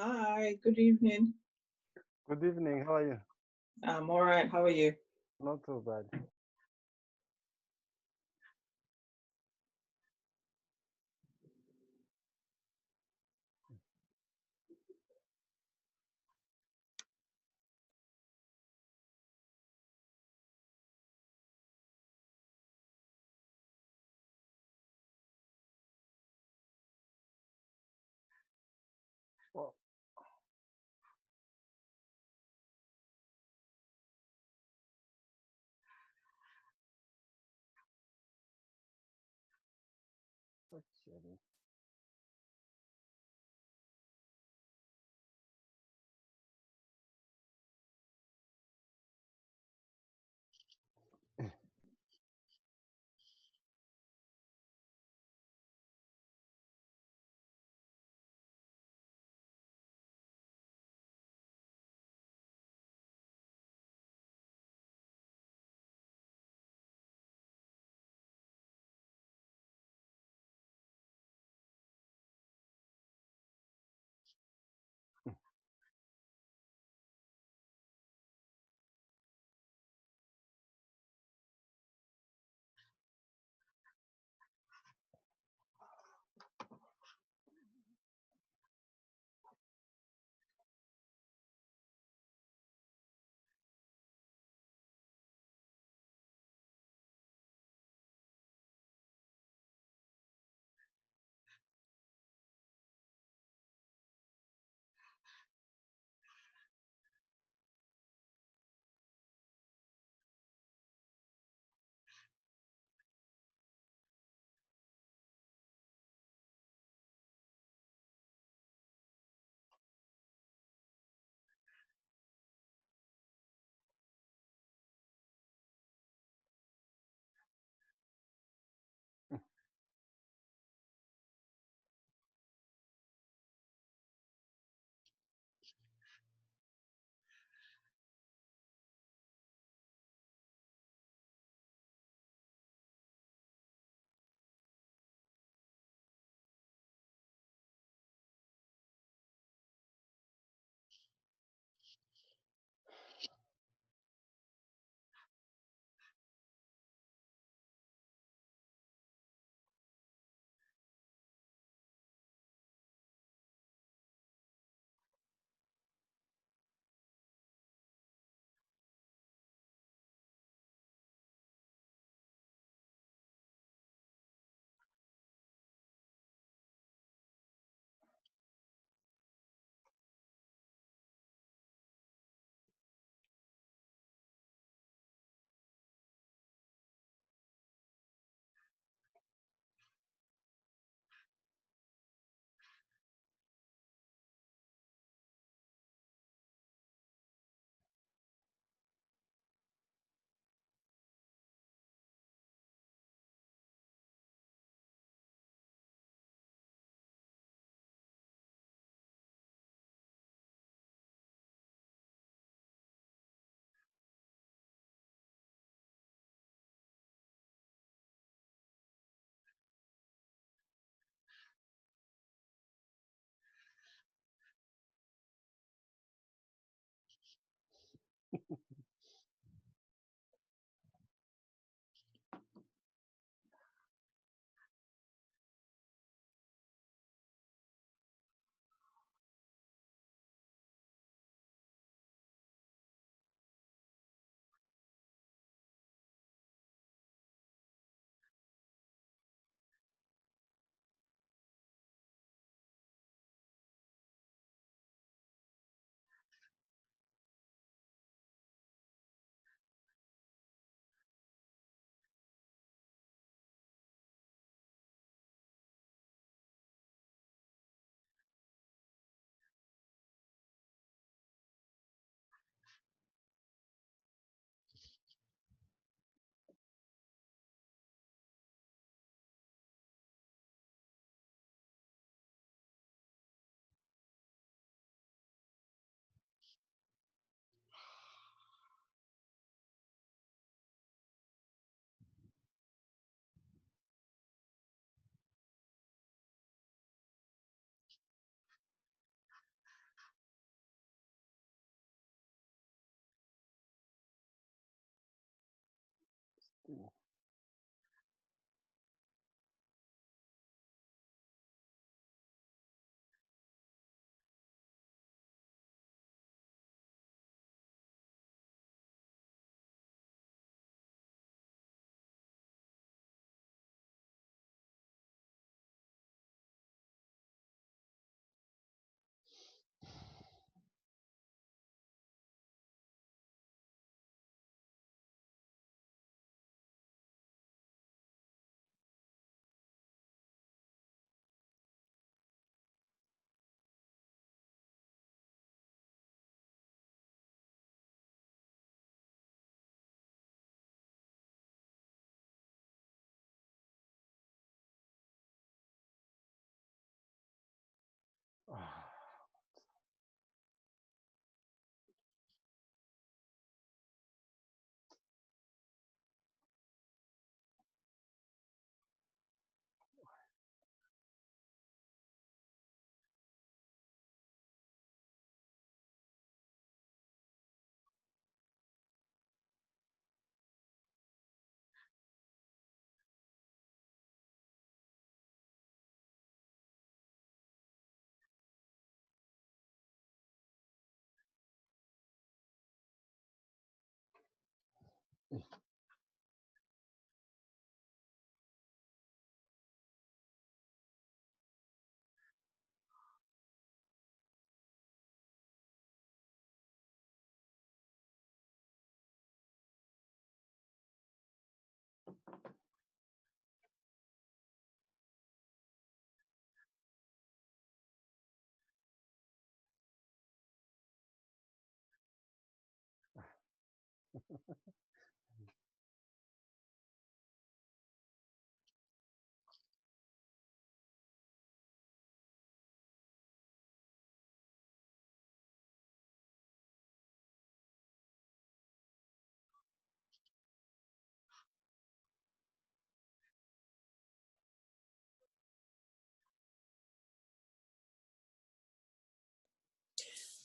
Hi, good evening. Good evening. How are you? I'm all right. How are you? Not too bad. Well, actually,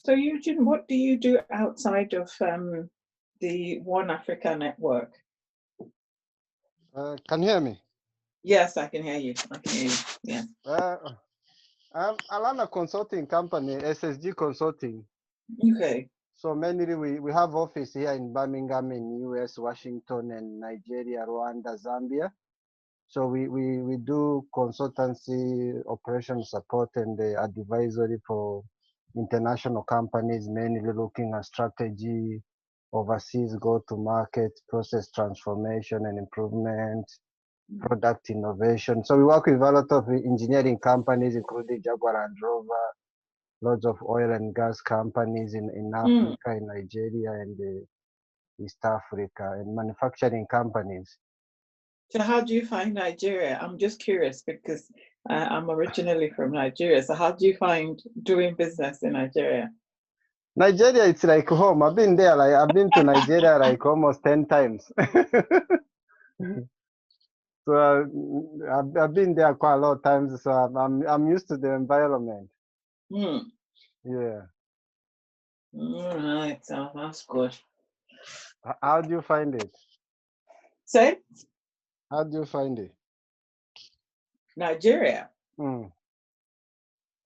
So Eugene, what do you do outside of the One Africa network? Can you hear me? Yes, I can hear you. I can hear you. Yeah. I run a consulting company, SSG Consulting. Okay. So mainly we have office here in Birmingham, in US, Washington, and Nigeria, Rwanda, Zambia. So we do consultancy, operation support, and advisory for international companies, mainly looking at strategy, overseas go-to-market, process transformation and improvement, product innovation. So we work with a lot of engineering companies, including Jaguar and Rover, lots of oil and gas companies in Africa, in Nigeria, and East Africa, and manufacturing companies. So how do you find Nigeria? I'm just curious because I'm originally from Nigeria. So how do you find doing business in Nigeria? Nigeria, it's like home. I've been there. I've been to Nigeria like almost 10 times. So I've been there quite a lot of times. So I'm used to the environment. Hmm. Yeah. All right. So that's good. How do you find it? Say How do you find it? Nigeria. Mm.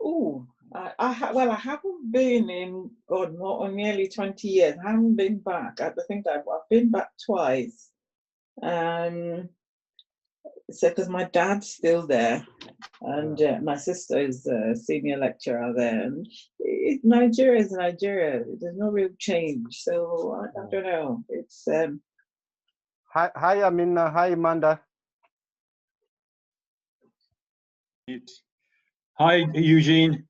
Oh, I haven't been in nearly 20 years. I haven't been back. I think I've been back twice. So because my dad's still there, and my sister is a senior lecturer there. And Nigeria is Nigeria. There's no real change. So I don't know. It's Hi, Amina. Hi, Monder. Hi, Eugene.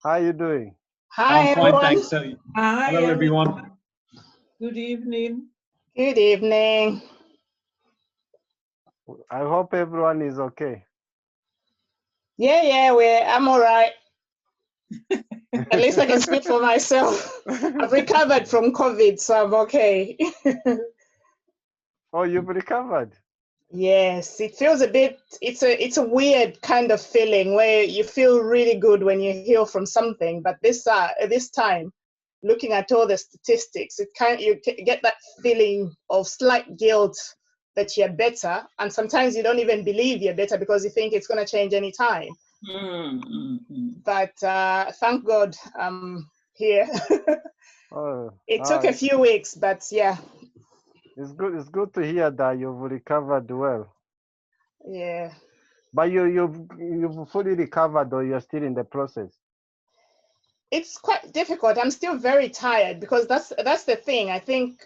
How you doing? Hi, I'm fine, everyone. thanks. hi, Hello, everyone. Good evening. Good evening. I hope everyone is okay. I'm all right. At least I can speak for myself. I've recovered from COVID, so I'm okay. Oh, you've recovered? Yes, it feels a bit, it's a weird kind of feeling where you feel really good when you heal from something, but this time, looking at all the statistics, you get that feeling of slight guilt that you're better, and sometimes you don't even believe you're better because you think it's going to change any time. But thank God I'm here. It took a few weeks, but yeah. It's good. It's good to hear that you've recovered well. Yeah. But you've fully recovered, or you're still in the process? It's quite difficult. I'm still very tired because that's the thing. I think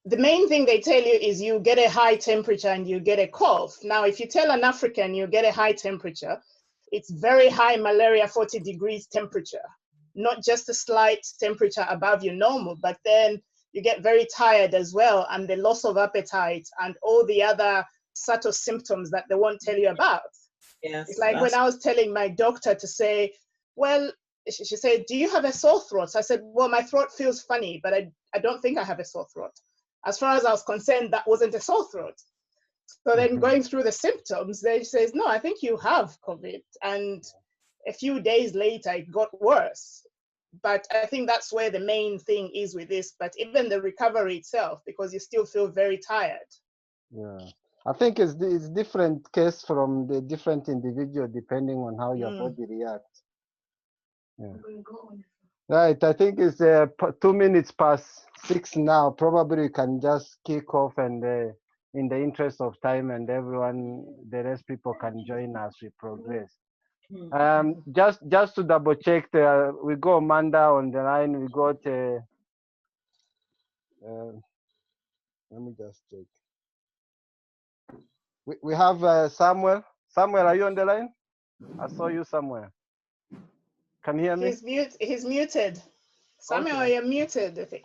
the main thing they tell you is you get a high temperature and you get a cough. Now, if you tell an African you get a high temperature, it's very high malaria 40 degrees temperature, not just a slight temperature above your normal, but then you get very tired as well, and the loss of appetite and all the other subtle symptoms that they won't tell you about. Yes, it's like when I was telling my doctor to say, well, she said, do you have a sore throat? So I said, well, my throat feels funny, but I don't think I have a sore throat. As far as I was concerned, that wasn't a sore throat. So then going through the symptoms, they says, no, I think you have COVID. And a few days later, it got worse. But I think that's where the main thing is with this, but even the recovery itself, because you still feel very tired. Yeah. I think it's different case from the different individual depending on how your body reacts. Yeah. Right. I think it's 2 minutes past 6 now. Probably we can just kick off, and in the interest of time, and everyone, the rest people can join as we progress. Just to double check, we got Amanda on the line. We got let me just check. We have Samuel. Samuel, are you on the line? I saw you somewhere. Can you hear me? He's muted. Samuel, Okay. you're muted, I think.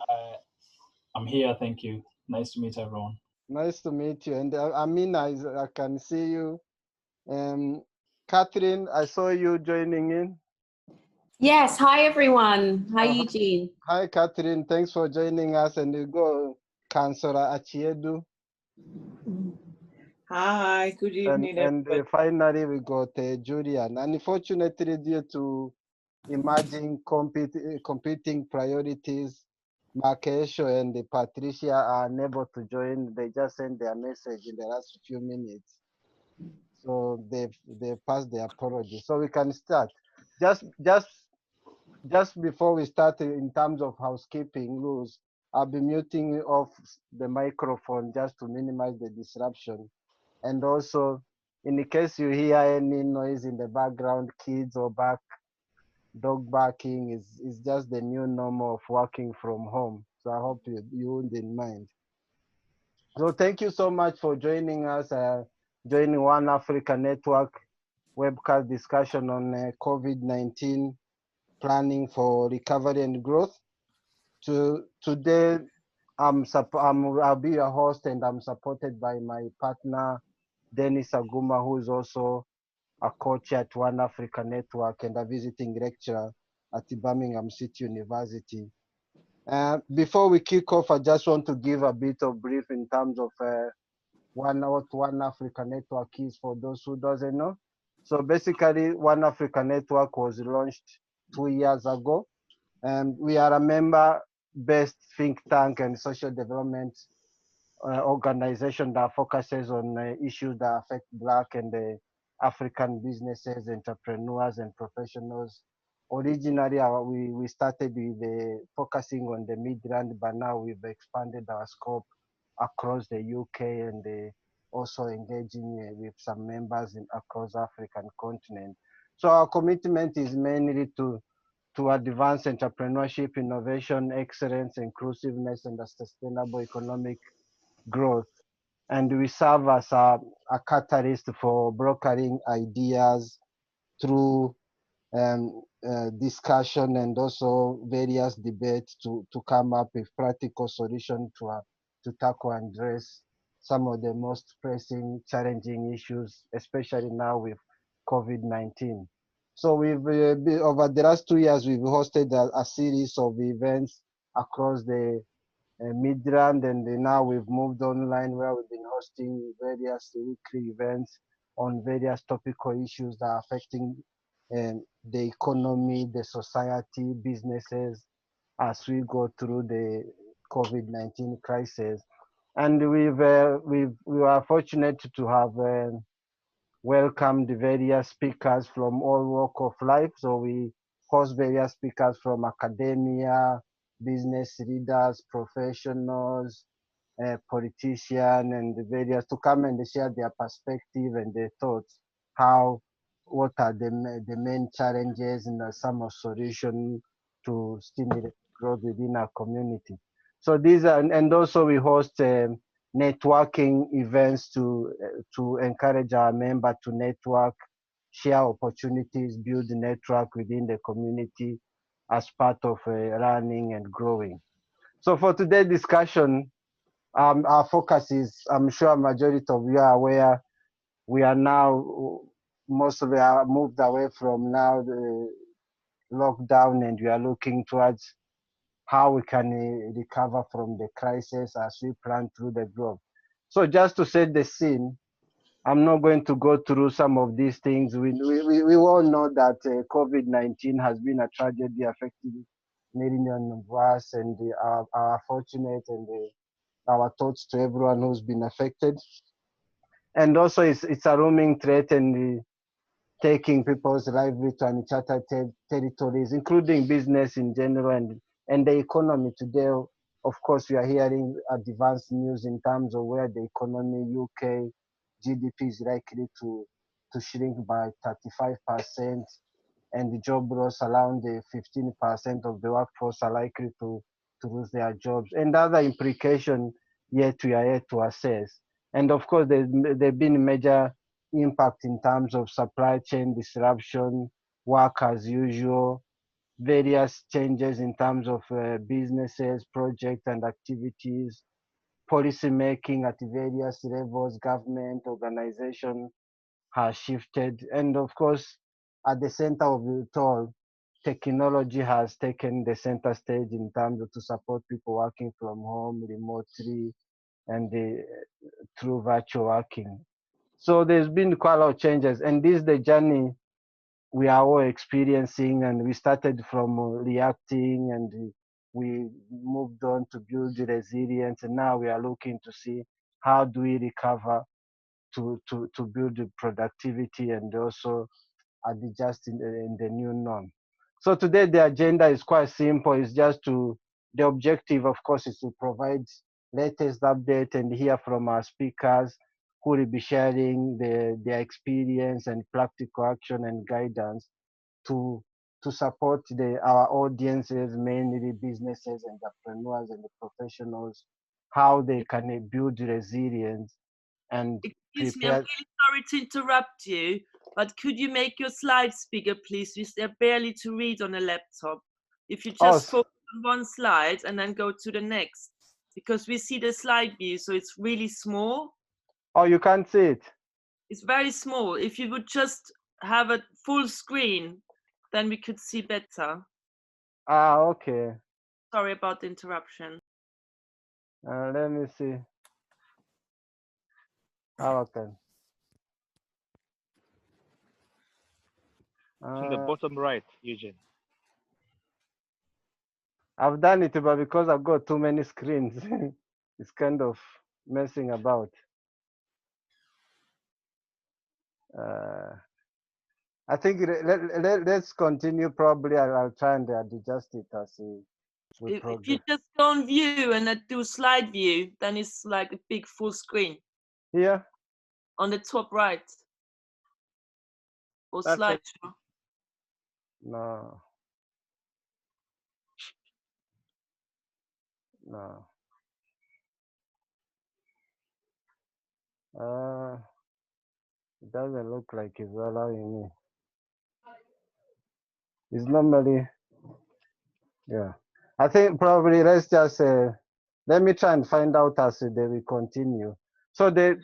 I'm here, thank you. Nice to meet everyone. Nice to meet you. And Amina, I can see you. Catherine, I saw you joining in. Yes, hi everyone. Hi, Oh, Eugene. Hi, Catherine. Thanks for joining us. And you go, Councillor Achiedu. Hi, good evening, And everybody. finally, we got Julian. Unfortunately, due to emerging competing priorities, Esho and Patricia are unable to join. They just sent their message in the last few minutes. So they passed their apology. So we can start. Just before we start, in terms of housekeeping rules, I'll be muting off the microphone just to minimize the disruption. And also, in the case you hear any noise in the background, kids or dog barking is just the new normal of working from home. So I hope you wouldn't mind. So thank you so much for joining us, joining One Africa Network webcast discussion on COVID-19 planning for recovery and growth. Today, I'll be your host, and I'm supported by my partner, Dennis Aguma, who is also a coach at One Africa Network and a visiting lecturer at Birmingham City University. Before we kick off, I just want to give a bit of brief in terms of what One Africa Network is for those who doesn't know. So basically, One Africa Network was launched 2 years ago, and we are a member-based think tank and social development organization that focuses on issues that affect Black and African businesses, entrepreneurs, and professionals. Originally, we started with focusing on the Midland, but now we've expanded our scope across the UK and also engaging with some members across African continent. So our commitment is mainly to advance entrepreneurship, innovation, excellence, inclusiveness, and a sustainable economic growth. And we serve as a catalyst for brokering ideas through discussion and also various debates to come up with practical solutions to tackle and address some of the most pressing, challenging issues, especially now with COVID-19. So we've over the last 2 years, we've hosted a series of events across the Midland, and now we've moved online where we've been hosting various weekly events on various topical issues that are affecting the economy, the society, businesses as we go through the COVID-19 crisis. And we were fortunate to have welcomed various speakers from all walks of life. So we host various speakers from academia, business leaders, professionals, politicians, and the various to come and share their perspective and their thoughts. What are the main challenges and some of solutions to stimulate growth within our community. So these are, and also we host networking events to encourage our members to network, share opportunities, build network within the community as part of learning and growing. So for today's discussion, our focus is, I'm sure a majority of you are aware, we are now, most of you are moved away from now the lockdown, and we are looking towards how we can recover from the crisis as we plan through the globe. So just to set the scene, I'm not going to go through some of these things. We all know that COVID-19 has been a tragedy affecting millions of us, and are fortunate, and our thoughts to everyone who's been affected. And also it's a roaming threat and taking people's livelihood to uncharted territories, including business in general and the economy today. Of course, we are hearing advanced news in terms of where the economy, UK GDP is likely to shrink by 35%, and the job loss around 15% of the workforce are likely to lose their jobs, and other implications yet we are yet to assess. And of course, there've been major impact in terms of supply chain disruption, work as usual, various changes in terms of businesses, projects and activities, policy making at various levels, government, organization has shifted. And of course, at the center of it all, technology has taken the center stage in terms of to support people working from home remotely and through virtual working. So there's been quite a lot of changes, and this is the journey we are all experiencing. And we started from reacting, and we moved on to build resilience, and now we are looking to see how do we recover to build the productivity and also adjust in the new norm. So today the agenda is quite simple. It's just the objective, of course, is to provide latest update and hear from our speakers who will be sharing their experience and practical action and guidance to support our audiences, mainly businesses, entrepreneurs, and the professionals, how they can build resilience and Excuse me, I'm really sorry to interrupt you, but could you make your slides bigger, please? They're barely to read on a laptop. If you just focus on one slide and then go to the next, because we see the slide view, so it's really small. Oh, you can't see it? It's very small. If you would just have a full screen, then we could see better. Ah, okay. Sorry about the interruption. Let me see. Okay. It's in the bottom right, Eugene. I've done it, but because I've got too many screens, it's kind of messing about. I think let's continue. Probably I'll try and adjust it as we progress. If you just go on view and then do slide view, then it's like a big full screen. Here? On the top right. Or slideshow. No. No. It doesn't look like it's allowing me. It's normally, yeah. I think probably let's just let me try and find out as they will continue. So they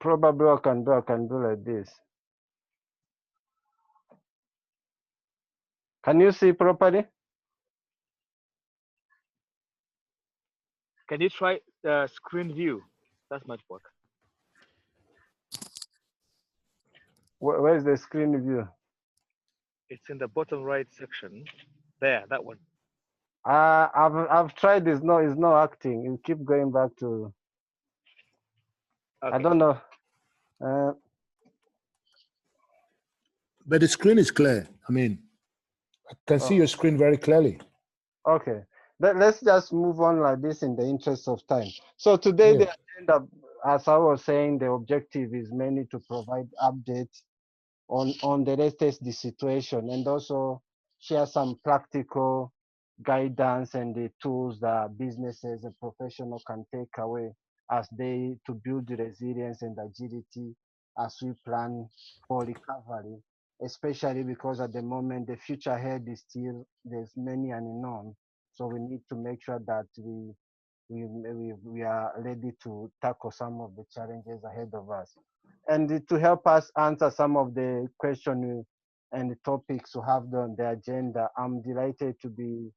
probably I can do like this. Can you see properly? Can you try screen view? That might work. Where's the screen view? It's in the bottom right section. There, that one. I've tried. It's not acting. You keep going back to. Okay. I don't know. But the screen is clear. I mean, I can see your screen very clearly. Okay. Let's just move on like this in the interest of time. So today the agenda, as I was saying, the objective is mainly to provide updates on the latest situation and also share some practical guidance and the tools that businesses and professionals can take away as they to build resilience and agility as we plan for recovery, especially because at the moment the future ahead is still there's many unknowns. So we need to make sure that we are ready to tackle some of the challenges ahead of us. And to help us answer some of the questions and the topics we have on the agenda, I'm delighted to be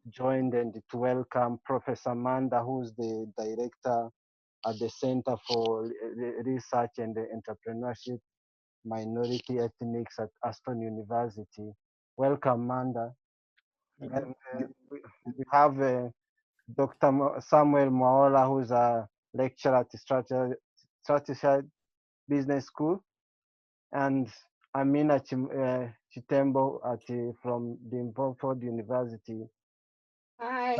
joined and to welcome Professor Monder, who's the director at the Center for Research and Entrepreneurship, Minority Ethnics at Aston University. Welcome, Monder. And we have Dr. Samuel Mwaura, who's a lecturer at the Strategist Business School, and Amina Chitembo from the Montfort University. Hi.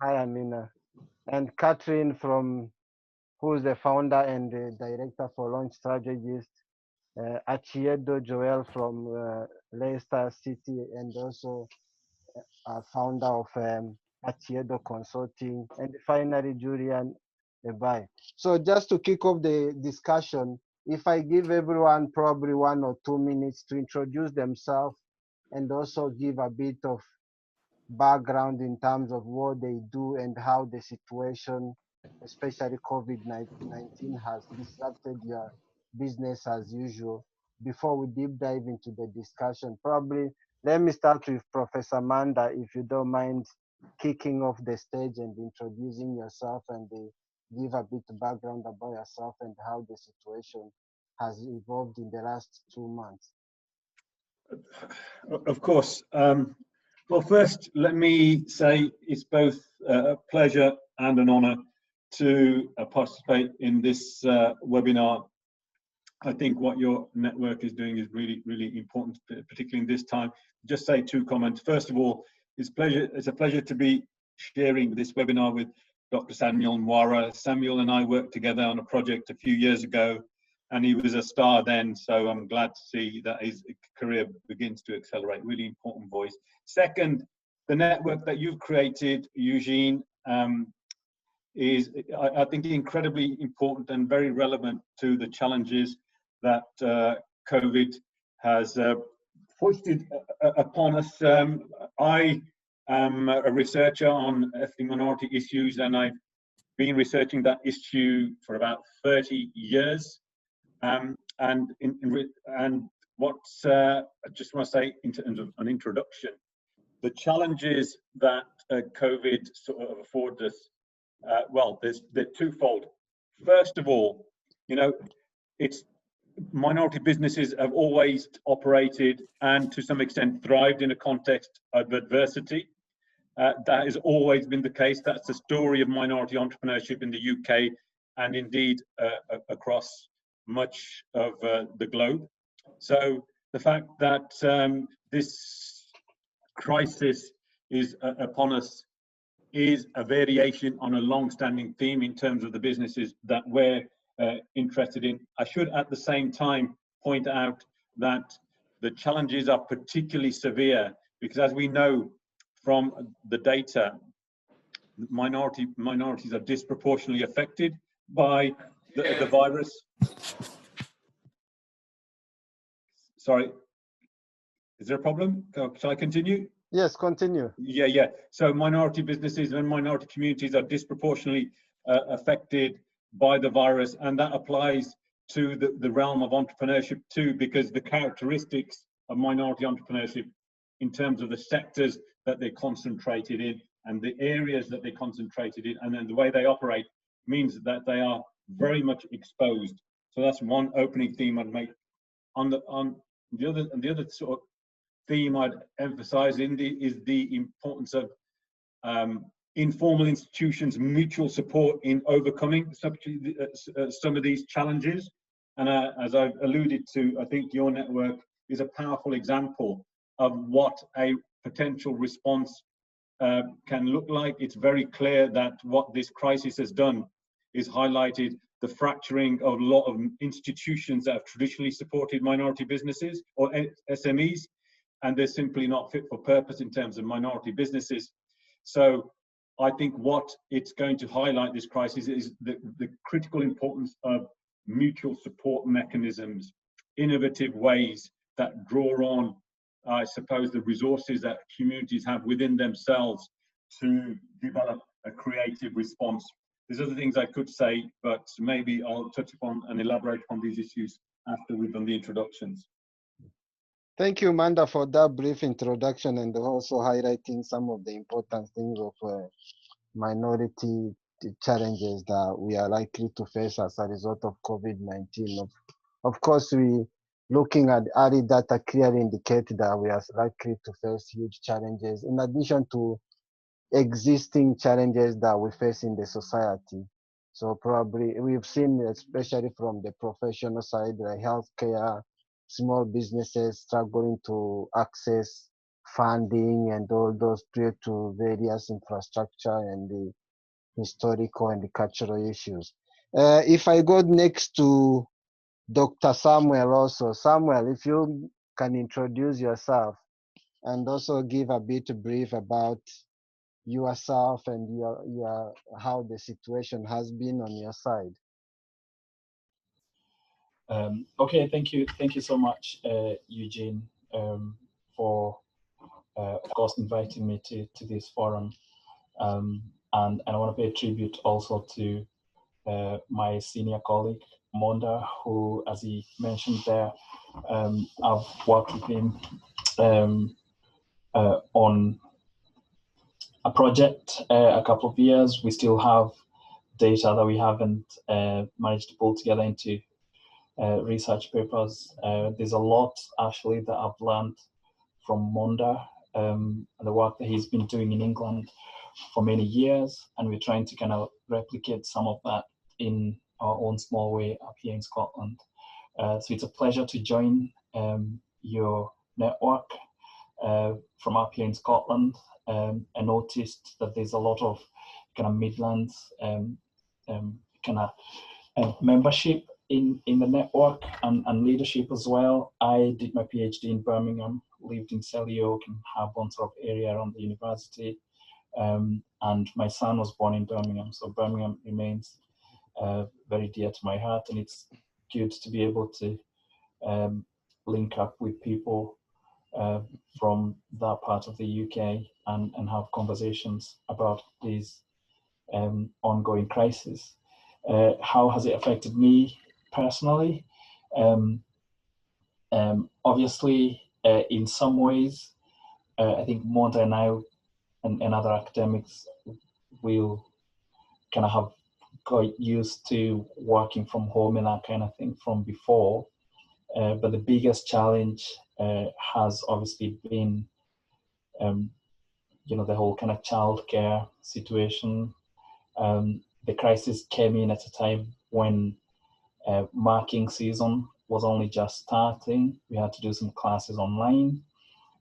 Hi, Amina. And Katrina who's the founder and the director for Launch Strategist. Chitembo Joel from Leicester City, and also founder of Chitembo Consulting, and finally Julian Ebai. So just to kick off the discussion, if I give everyone probably 1 or 2 minutes to introduce themselves and also give a bit of background in terms of what they do and how the situation, especially COVID-19, has disrupted your business as usual. Before we deep dive into the discussion, probably let me start with Professor Monder, if you don't mind kicking off the stage and introducing yourself and give a bit of background about yourself and how the situation has evolved in the last 2 months. Of course. Well, first, let me say it's both a pleasure and an honor to participate in this webinar. I think what your network is doing is really, really important, particularly in this time. Just say 2 comments. First of all, it's a pleasure to be sharing this webinar with Dr. Samuel Mwaura. Samuel and I worked together on a project a few years ago, and he was a star then, so I'm glad to see that his career begins to accelerate. Really important voice. Second, the network that you've created, Eugene, is, I think, incredibly important and very relevant to the challenges that COVID has foisted upon us. I am a researcher on ethnic minority issues, and I've been researching that issue for about 30 years. And what I just want to say in terms of an introduction, the challenges that COVID sort of affords us, well, they're twofold. First of all, you know, it's minority businesses have always operated and to some extent thrived in a context of adversity. That has always been the case. That's the story of minority entrepreneurship in the UK and indeed across much of the globe. So the fact that this crisis is upon us is a variation on a long-standing theme in terms of the businesses that we're interested in. I should at the same time point out that the challenges are particularly severe because, as we know from the data, minorities are disproportionately affected by the virus. Sorry, is there a problem? Shall I continue? Yes, continue. Yeah. So minority businesses and minority communities are disproportionately affected by the virus, and that applies to the realm of entrepreneurship too, because the characteristics of minority entrepreneurship in terms of the sectors that they're concentrated in and the areas that they're concentrated in and then the way they operate means that they are very much exposed. So that's one opening theme I'd make. On the other sort of theme I'd emphasize is the importance of informal institutions' mutual support in overcoming some of these challenges. And as I've alluded to, I think your network is a powerful example of what a potential response can look like. It's very clear that what this crisis has done is highlighted the fracturing of a lot of institutions that have traditionally supported minority businesses or SMEs, and they're simply not fit for purpose in terms of minority businesses. So I think what it's going to highlight, this crisis, is the critical importance of mutual support mechanisms, innovative ways that draw on, I suppose, the resources that communities have within themselves to develop a creative response. There's other things I could say, but maybe I'll touch upon and elaborate on these issues after we've done the introductions. Thank you, Manda, for that brief introduction and also highlighting some of the important things of minority challenges that we are likely to face as a result of COVID-19. Of course, we looking at early data clearly indicate that we are likely to face huge challenges in addition to existing challenges that we face in the society. So probably we've seen, especially from the professional side, like healthcare, small businesses struggling to access funding and all those due to various infrastructure and the historical and the cultural issues. If I go next to Dr. Samuel also. Samuel, if you can introduce yourself and also give a bit brief about yourself and your how the situation has been on your side. Okay, thank you so much, Eugene, for of course, inviting me to this forum. And I want to pay tribute also to my senior colleague, Monder, who, as he mentioned there, I've worked with him on a project a couple of years. We still have data that we haven't managed to pull together into research papers. There's a lot actually that I've learned from Monder, the work that he's been doing in England for many years, and we're trying to kind of replicate some of that in our own small way up here in Scotland. So it's a pleasure to join your network from up here in Scotland. I noticed that there's a lot of kind of Midlands kind of membership in the network and leadership as well. I did my PhD in Birmingham, lived in Selly Oak and Harborne sort of area around the university. And my son was born in Birmingham, so Birmingham remains very dear to my heart, and it's good to be able to link up with people from that part of the UK and have conversations about these ongoing crises. How has it affected me personally? Obviously, in some ways, I think Monder and I and other academics will kind of have got used to working from home and that kind of thing from before. But the biggest challenge has obviously been, you know, the whole kind of childcare situation. The crisis came in at a time when marking season was only just starting. We had to do some classes online.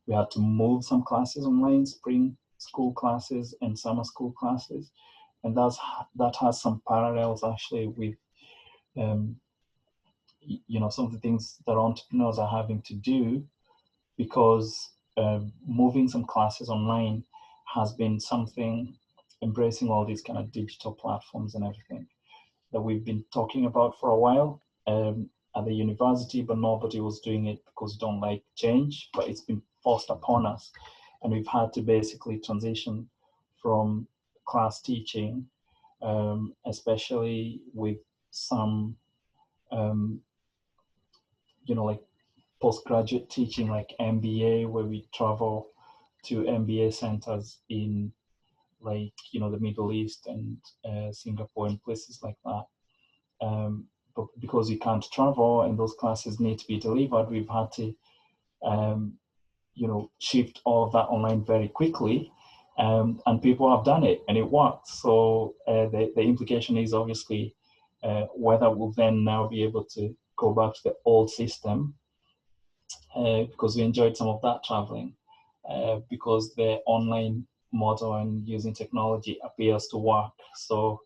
We had to move some classes online, spring school classes and summer school classes. And that has some parallels actually with, you know, some of the things that entrepreneurs are having to do, because moving some classes online has been something, embracing all these kind of digital platforms and everything that we've been talking about for a while at the university, but nobody was doing it because we don't like change, but it's been forced upon us. And we've had to basically transition from class teaching, especially with some, you know, like postgraduate teaching, like MBA, where we travel to MBA centers in, like, you know, the Middle East and Singapore and places like that. But because we can't travel and those classes need to be delivered, we've had to, you know, shift all of that online very quickly. And people have done it and it works. So the implication is obviously whether we'll then now be able to go back to the old system, because we enjoyed some of that traveling, because the online model and using technology appears to work. So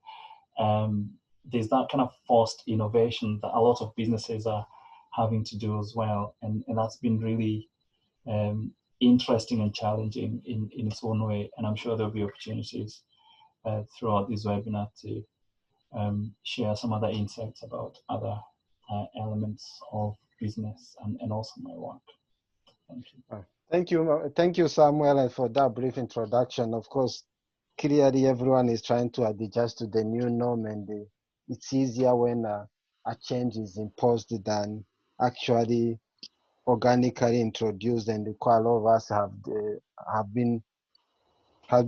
there's that kind of forced innovation that a lot of businesses are having to do as well. And that's been really interesting and challenging in its own way. And I'm sure there'll be opportunities throughout this webinar to share some other insights about other elements of business and also my work. Thank you. Thank you, Samuel, for that brief introduction. Of course, clearly everyone is trying to adjust to the new norm, and it's easier when a change is imposed than actually organically introduced, and quite a lot of us have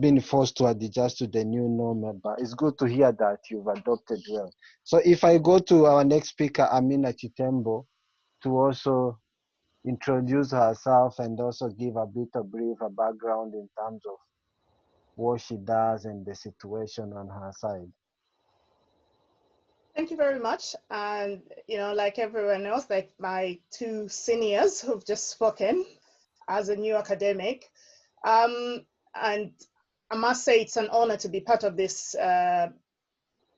been forced to adjust to the new norm. But it's good to hear that you've adopted well. So if I go to our next speaker, Amina Chitembo, to also introduce herself and also give a bit of brief background in terms of what she does and the situation on her side. Thank you very much. And, you know, like everyone else, like my two seniors who've just spoken as a new academic, and I must say it's an honor to be part of this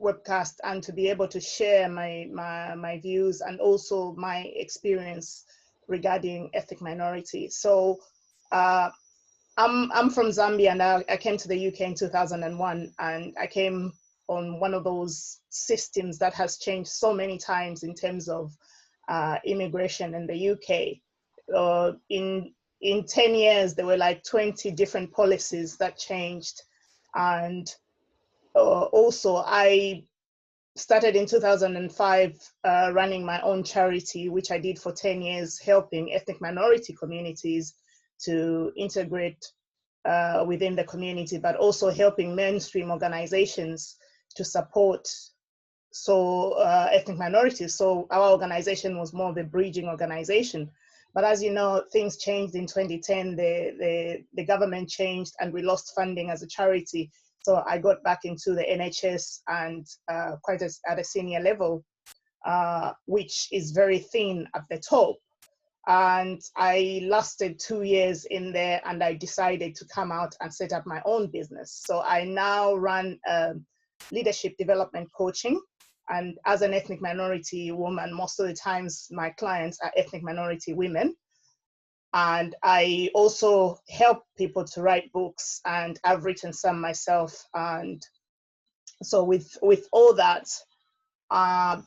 webcast and to be able to share my views and also my experience regarding ethnic minorities. So I'm from Zambia, and I came to the UK in 2001, and I came on one of those systems that has changed so many times in terms of immigration in the UK. In in 10 years, there were like 20 different policies that changed. And also I started in 2005 running my own charity, which I did for 10 years, helping ethnic minority communities to integrate within the community, but also helping mainstream organizations to support ethnic minorities. So our organization was more of a bridging organization. But as you know, things changed in 2010, the government changed and we lost funding as a charity. So I got back into the NHS and at a senior level, which is very thin at the top. And I lasted 2 years in there and I decided to come out and set up my own business. So I now run leadership development coaching. And as an ethnic minority woman, most of the times my clients are ethnic minority women. And I also help people to write books, and I've written some myself. And so with all that, I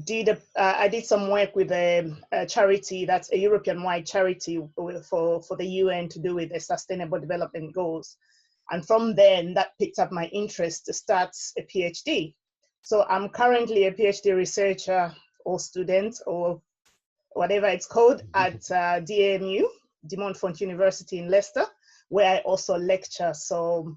did some work with a charity that's a European-wide charity for the UN to do with the Sustainable Development Goals. And from then, that picked up my interest to start a PhD. So I'm currently a PhD researcher or student or whatever it's called at DAMU, De Montfort University in Leicester, where I also lecture. So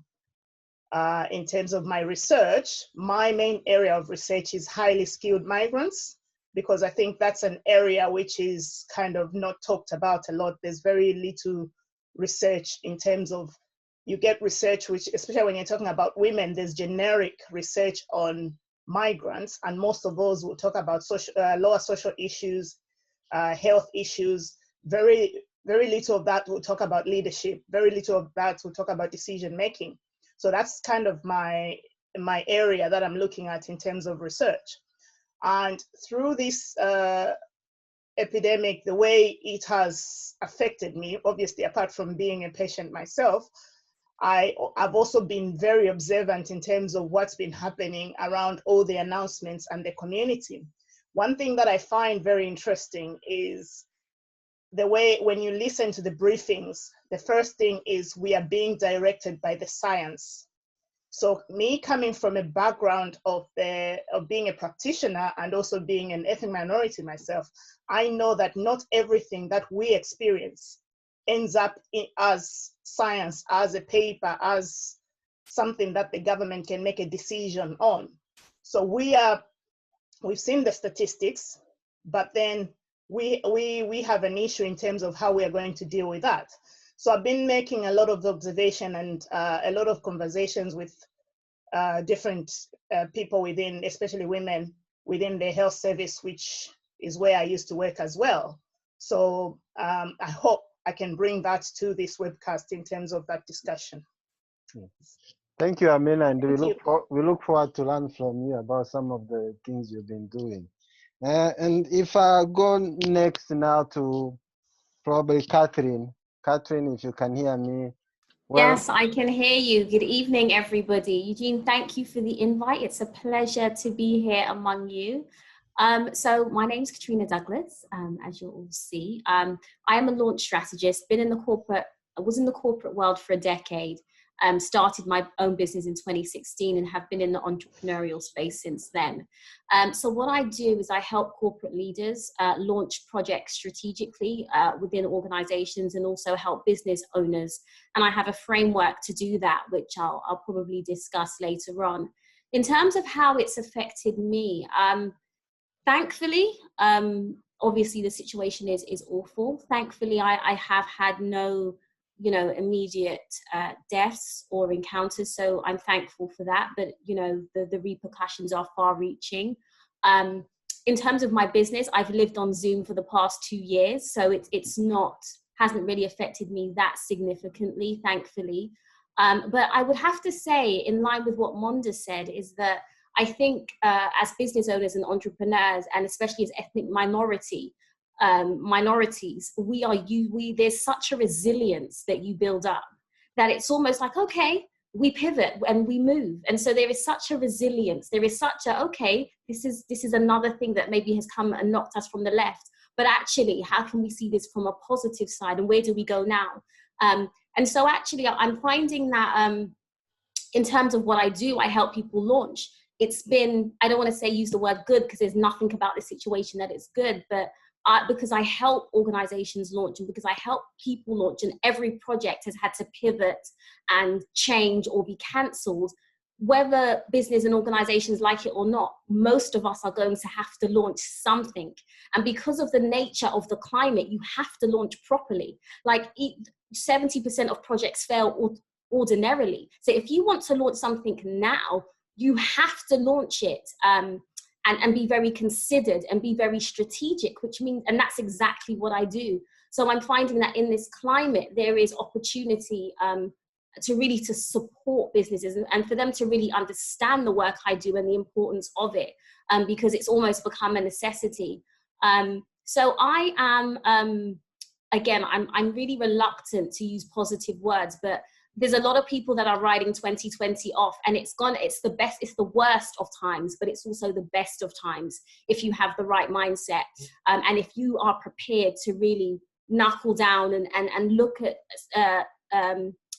in terms of my research, my main area of research is highly skilled migrants, because I think that's an area which is kind of not talked about a lot. There's very little research in terms of, you get research, which, especially when you're talking about women, there's generic research on migrants, and most of those will talk about lower social issues, health issues. Very little of that will talk about leadership. Very little of that will talk about decision making. So that's kind of my area that I'm looking at in terms of research. And through this epidemic, the way it has affected me, obviously, apart from being a patient myself, I've also been very observant in terms of what's been happening around all the announcements and the community. One thing that I find very interesting is the way, when you listen to the briefings, the first thing is we are being directed by the science. So me coming from a background of being a practitioner and also being an ethnic minority myself, I know that not everything that we experience ends up as science, as a paper, as something that the government can make a decision on. So we've seen the statistics, but then we have an issue in terms of how we are going to deal with that. So I've been making a lot of observation and a lot of conversations with different people within, especially women within the health service, which is where I used to work as well. So I hope I can bring that to this webcast in terms of that discussion. Thank you, Amina, and we look forward to learn from you about some of the things you've been doing. And if I go next now to probably Catherine. Catherine, if you can hear me. Well, yes, I can hear you. Good evening, everybody. Eugene, thank you for the invite. It's a pleasure to be here among you. So my name's Katrina Douglas, as you'll all see. I am a launch strategist, I was in the corporate world for a decade, started my own business in 2016 and have been in the entrepreneurial space since then. So what I do is I help corporate leaders launch projects strategically within organizations, and also help business owners. And I have a framework to do that, which I'll probably discuss later on. In terms of how it's affected me, thankfully, obviously the situation is awful. Thankfully, I have had no immediate deaths or encounters, so I'm thankful for that. But the repercussions are far-reaching. In terms of my business, I've lived on Zoom for the past 2 years, so hasn't really affected me that significantly, thankfully. But I would have to say, in line with what Monder said, is that I think as business owners and entrepreneurs, and especially as ethnic minorities, there's such a resilience that you build up that it's almost like, okay, we pivot and we move. And so there is such a resilience. There is such a, okay, this is another thing that maybe has come and knocked us from the left. but actually, how can we see this from a positive side, and where do we go now? And so actually, I'm finding that in terms of what I do, I help people launch. It's been, I don't want to say use the word good, because there's nothing about the situation that is good, but because I help organizations launch, and because I help people launch, and every project has had to pivot and change or be cancelled, whether business and organizations like it or not, most of us are going to have to launch something. And because of the nature of the climate, you have to launch properly. Like 70% of projects fail ordinarily. So if you want to launch something now, you have to launch it and be very considered and be very strategic, which means, and that's exactly what I do. So I'm finding that in this climate, there is opportunity to support businesses and for them to really understand the work I do and the importance of it, because it's almost become a necessity. So I am, again, I'm really reluctant to use positive words, but there's a lot of people that are writing 2020 off, and it's the best, it's the worst of times, but it's also the best of times if you have the right mindset. And if you are prepared to really knuckle down and look at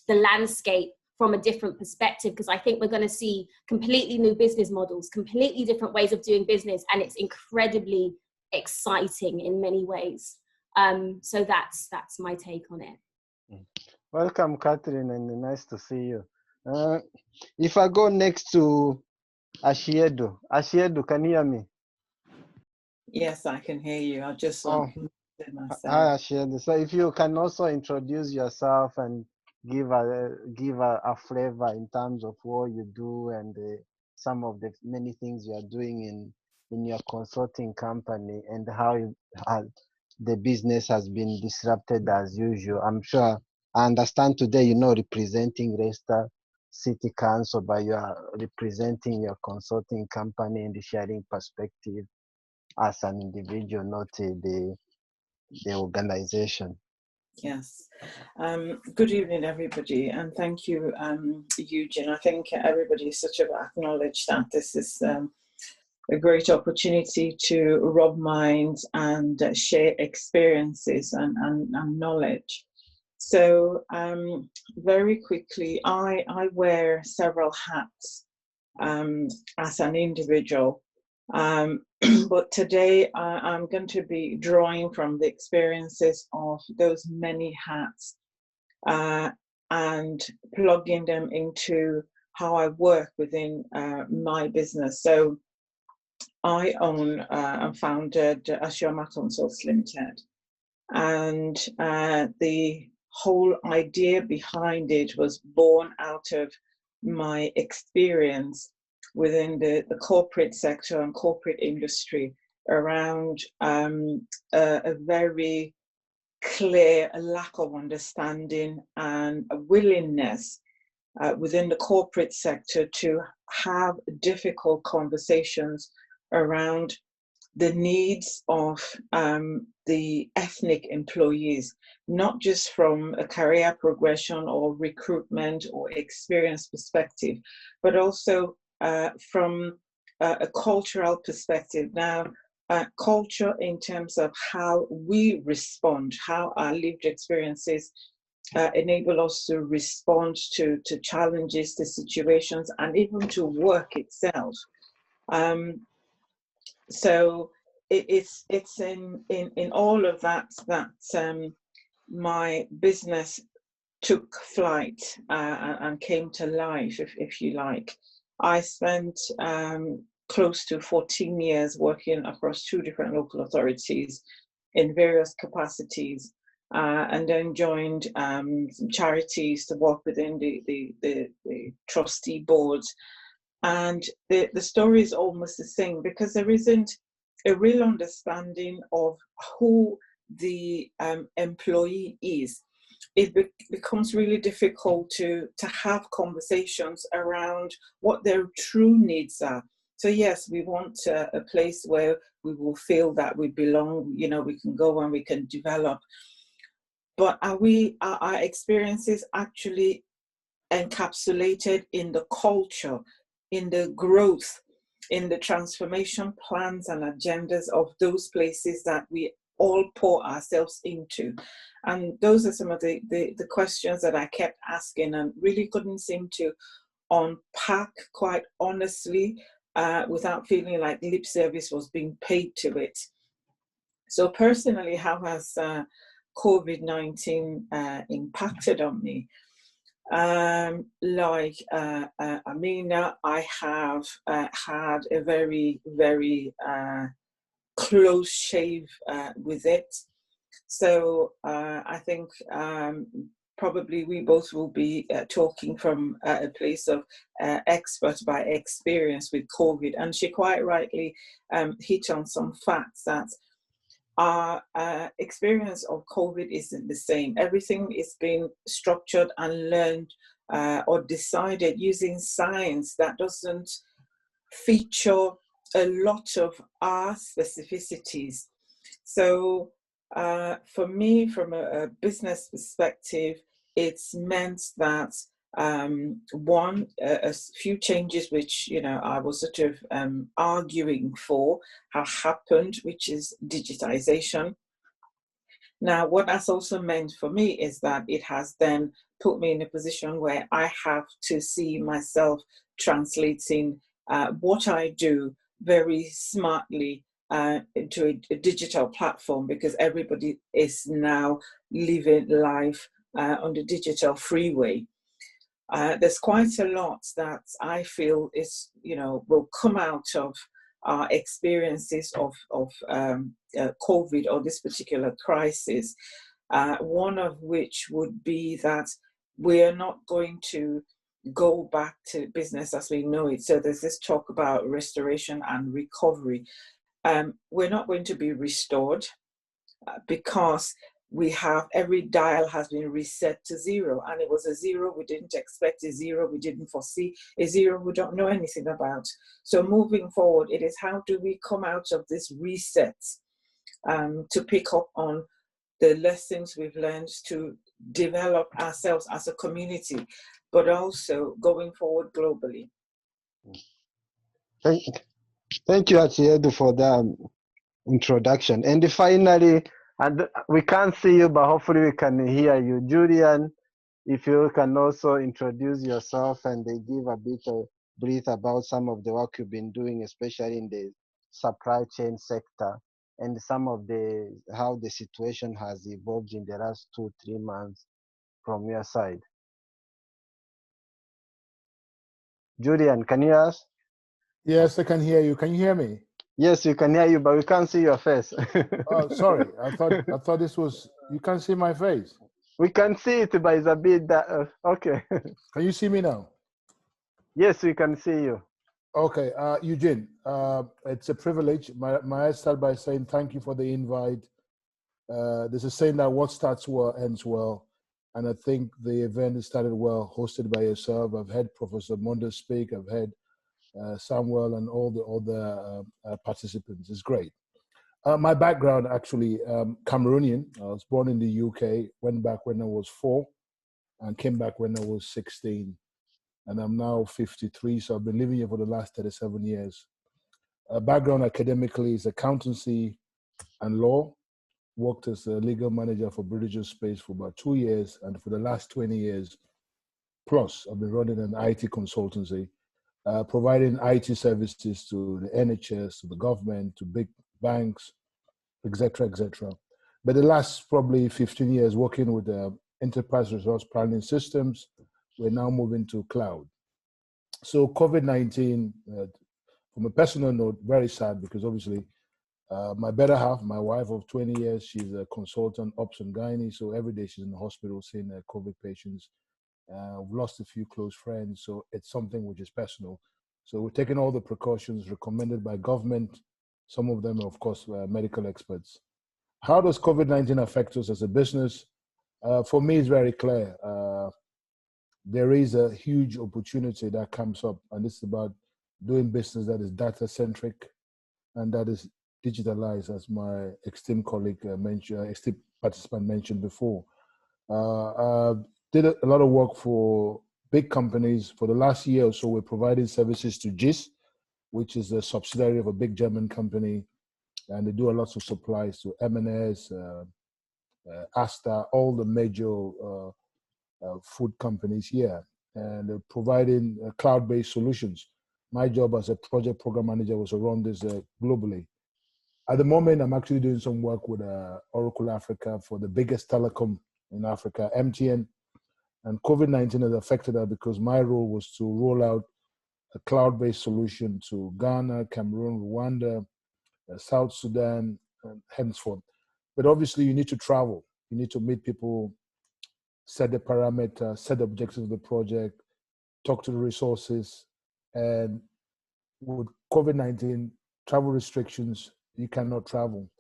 the landscape from a different perspective, because I think we're going to see completely new business models, completely different ways of doing business, and it's incredibly exciting in many ways. So that's my take on it. Welcome, Katrina, and nice to see you. If I go next to Ashiedu. Ashiedu, can you hear me? Yes, I can hear you. I just unmuted myself. Hi, Ashiedu. So if you can also introduce yourself and give a flavor in terms of what you do and some of the many things you are doing in your consulting company, and how the business has been disrupted as usual. I'm sure, I understand today you're not representing Leicester City Council, but you are representing your consulting company and sharing perspective as an individual, not the organization. Yes. Good evening, everybody, and thank you, Eugene. I think everybody sort of acknowledged that this is a great opportunity to rub minds and share experiences and knowledge. So very quickly, I wear several hats as an individual. But today I'm going to be drawing from the experiences of those many hats and plugging them into how I work within my business. So I own and founded Asho Consults Limited, and the whole idea behind it was born out of my experience within the corporate sector and corporate industry around a very clear lack of understanding and a willingness within the corporate sector to have difficult conversations around the needs of the ethnic employees, not just from a career progression or recruitment or experience perspective, but also from a cultural perspective. Now, culture in terms of how we respond, how our lived experiences enable us to respond to challenges, to situations, and even to work itself. So it's in all of that my business took flight and came to life, if you like. I spent close to 14 years working across 2 different local authorities in various capacities, and then joined some charities to work within the trustee boards. And the story is almost the same, because there isn't a real understanding of who the employee is. It becomes really difficult to have conversations around what their true needs are. So yes, we want a place where we will feel that we belong, you know, we can go and we can develop. But are our experiences actually encapsulated in the culture, in the growth, in the transformation plans and agendas of those places that we all pour ourselves into? And those are some of the questions that I kept asking and really couldn't seem to unpack quite honestly without feeling like lip service was being paid to it. So personally, how has COVID-19 impacted on me? Like Amina, I have had a very, very close shave with it. So I think probably we both will be talking from a place of expert by experience with COVID. And she quite rightly hit on some facts that our experience of COVID isn't the same. Everything is being structured and learned or decided using science that doesn't feature a lot of our specificities. So for me, from a business perspective, it's meant that one, a few changes which, you know, I was sort of arguing for have happened, which is digitization. Now, what that's also meant for me is that it has then put me in a position where I have to see myself translating what I do very smartly into a digital platform, because everybody is now living life on the digital freeway. There's quite a lot that I feel is, you know, will come out of our experiences of COVID or this particular crisis. One of which would be that we are not going to go back to business as we know it. So there's this talk about restoration and recovery. We're not going to be restored because we have, every dial has been reset to zero, and it was a zero we didn't expect, a zero we didn't foresee, a zero we don't know anything about. So moving forward, it is how do we come out of this reset to pick up on the lessons we've learned to develop ourselves as a community, but also going forward globally. Thank you, Achiedu, for the introduction. And finally, and we can't see you, but hopefully we can hear you. Julian, if you can also introduce yourself and give a bit of brief about some of the work you've been doing, especially in the supply chain sector, and some of how the situation has evolved in the last 2-3 months from your side. Julian, can you hear us? Yes, I can hear you. Can you hear me? Yes, we can hear you, but we can't see your face. Oh, sorry. I thought this was, you can't see my face. We can see it, but it's a bit okay. Can you see me now? Yes, we can see you. Okay, Eugene, it's a privilege. May I start by saying thank you for the invite. There's a saying that what starts well ends well, and I think the event started well, hosted by yourself. I've had Professor Monder speak. I've had Samuel and all the other participants. It's great. My background, actually, Cameroonian. I was born in the UK, went back when I was 4, and came back when I was 16. And I'm now 53, so I've been living here for the last 37 years. Background academically is accountancy and law. Worked as a legal manager for British Space for about 2 years, and for the last 20 years plus, I've been running an IT consultancy, providing IT services to the NHS, to the government, to big banks, etc., etc. But the last probably 15 years working with enterprise resource planning systems, we're now moving to cloud. So COVID-19, from a personal note, very sad, because obviously my better half, my wife of 20 years, she's a consultant, ops and gynae, so every day she's in the hospital seeing COVID patients. We've lost a few close friends, so it's something which is personal. So we're taking all the precautions recommended by government. Some of them, of course, medical experts. How does COVID-19 affect us as a business? For me, it's very clear. There is a huge opportunity that comes up, and it's about doing business that is data-centric and that is digitalized, as my esteemed colleague esteemed participant mentioned before. Did a lot of work for big companies. For the last year or so, we're providing services to GIS, which is a subsidiary of a big German company. and they do a lot of supplies to M&S, Aston, all the major food companies here, and they're providing cloud-based solutions. My job as a project program manager was to run this globally. At the moment, I'm actually doing some work with Oracle Africa for the biggest telecom in Africa, MTN, and COVID-19 has affected that because my role was to roll out a cloud-based solution to Ghana, Cameroon, Rwanda, South Sudan, and henceforth. But obviously, you need to travel. You need to meet people, set the parameters, set the objectives of the project, talk to the resources. And with COVID-19, travel restrictions, you cannot travel.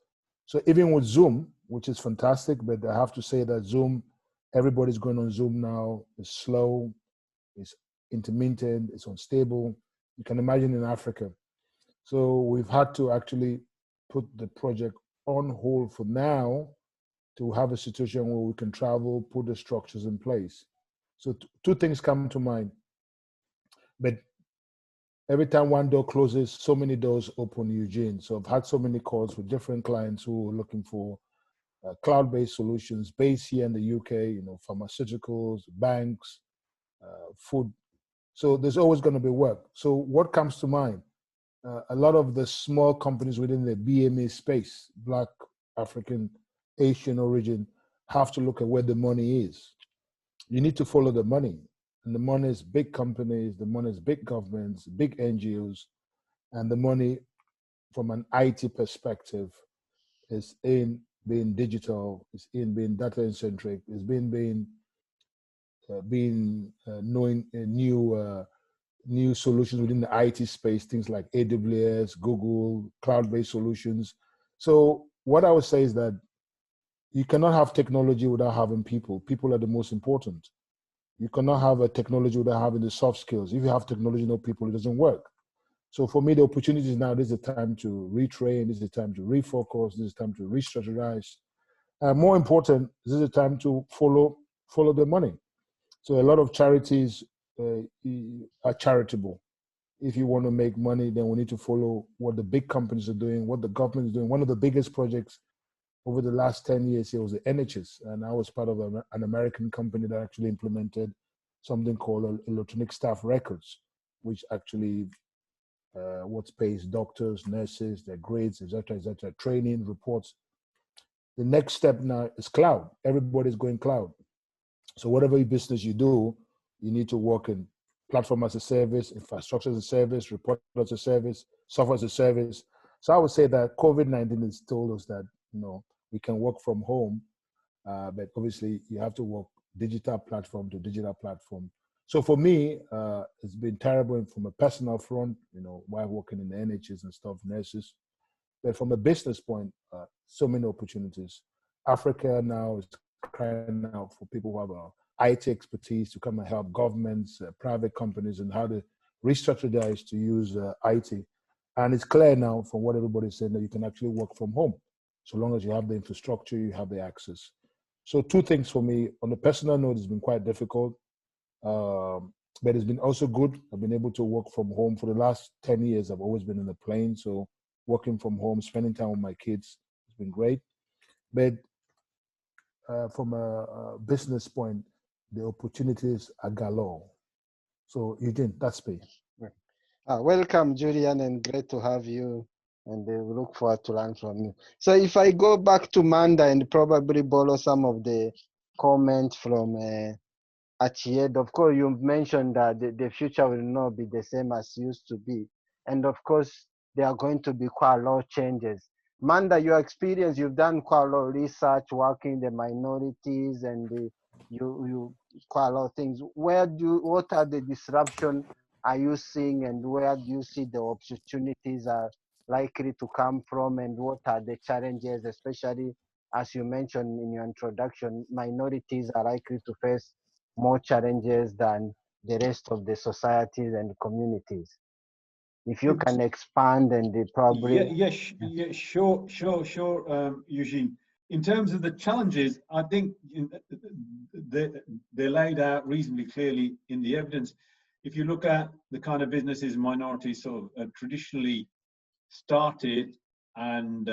So even with Zoom, which is fantastic, but I have to say that Zoom, everybody's going on Zoom now. It's slow, it's intermittent, it's unstable. You can imagine in Africa. So we've had to actually put the project on hold for now to have a situation where we can travel, put the structures in place. So two things come to mind. But every time one door closes, so many doors open, Eugene. So I've had so many calls with different clients who are looking for cloud-based solutions based here in the UK, you know, pharmaceuticals, banks, food. So there's always going to be work. So what comes to mind? A lot of the small companies within the BMA space, Black, African, Asian origin, have to look at where the money is. You need to follow the money. And the money is big companies, the money is big governments, big NGOs, and the money from an IT perspective is in being digital, is in being data-centric, is being knowing new solutions within the IT space, things like AWS, Google, cloud-based solutions. So what I would say is that you cannot have technology without having people. People are the most important. You cannot have a technology without having the soft skills. If you have technology, no people, it doesn't work. So for me, the opportunities now, this is the time to retrain, this is the time to refocus, this is the time to re-strategize. More important, this is the time to follow the money. So a lot of charities are charitable. If you want to make money, then we need to follow what the big companies are doing, what the government is doing. One of the biggest projects over the last 10 years here was the NHS. And I was part of an American company that actually implemented something called electronic staff records, which actually what pays doctors, nurses, their grades, et cetera, training, reports. The next step now is cloud. Everybody's going cloud. So whatever business you do, you need to work in platform as a service, infrastructure as a service, report as a service, software as a service. So I would say that COVID-19 has told us that, you know, we can work from home, but obviously you have to work digital platform to digital platform. So for me, it's been terrible from a personal front, you know, while working in the NHS and stuff, nurses. But from a business point, so many opportunities. Africa now is crying out for people who have IT expertise to come and help governments, private companies, and how to re-strategize to use IT. And it's clear now from what everybody's saying that you can actually work from home, so long as you have the infrastructure, you have the access. So two things for me. On the personal note, it's been quite difficult, but it's been also good. I've been able to work from home for the last 10 years. I've always been in the plane, so working from home, spending time with my kids, has been great. But from a business point, the opportunities are galore. So Eugene, that's me. Welcome, Julian, and great to have you. And we look forward to learn from you. So if I go back to Monder and probably borrow some of the comments from Achied, of course, you mentioned that the future will not be the same as used to be. And of course, there are going to be quite a lot of changes. Monder, your experience, you've done quite a lot of research, working the minorities, and you quite a lot of things. What are the disruption are you seeing, and where do you see the opportunities are likely to come from, and what are the challenges, especially as you mentioned in your introduction, minorities are likely to face more challenges than the rest of the societies and communities. If you can expand and probably... Sure, Eugene. In terms of the challenges, I think they're laid out reasonably clearly in the evidence. If you look at the kind of businesses minorities sort of traditionally started, and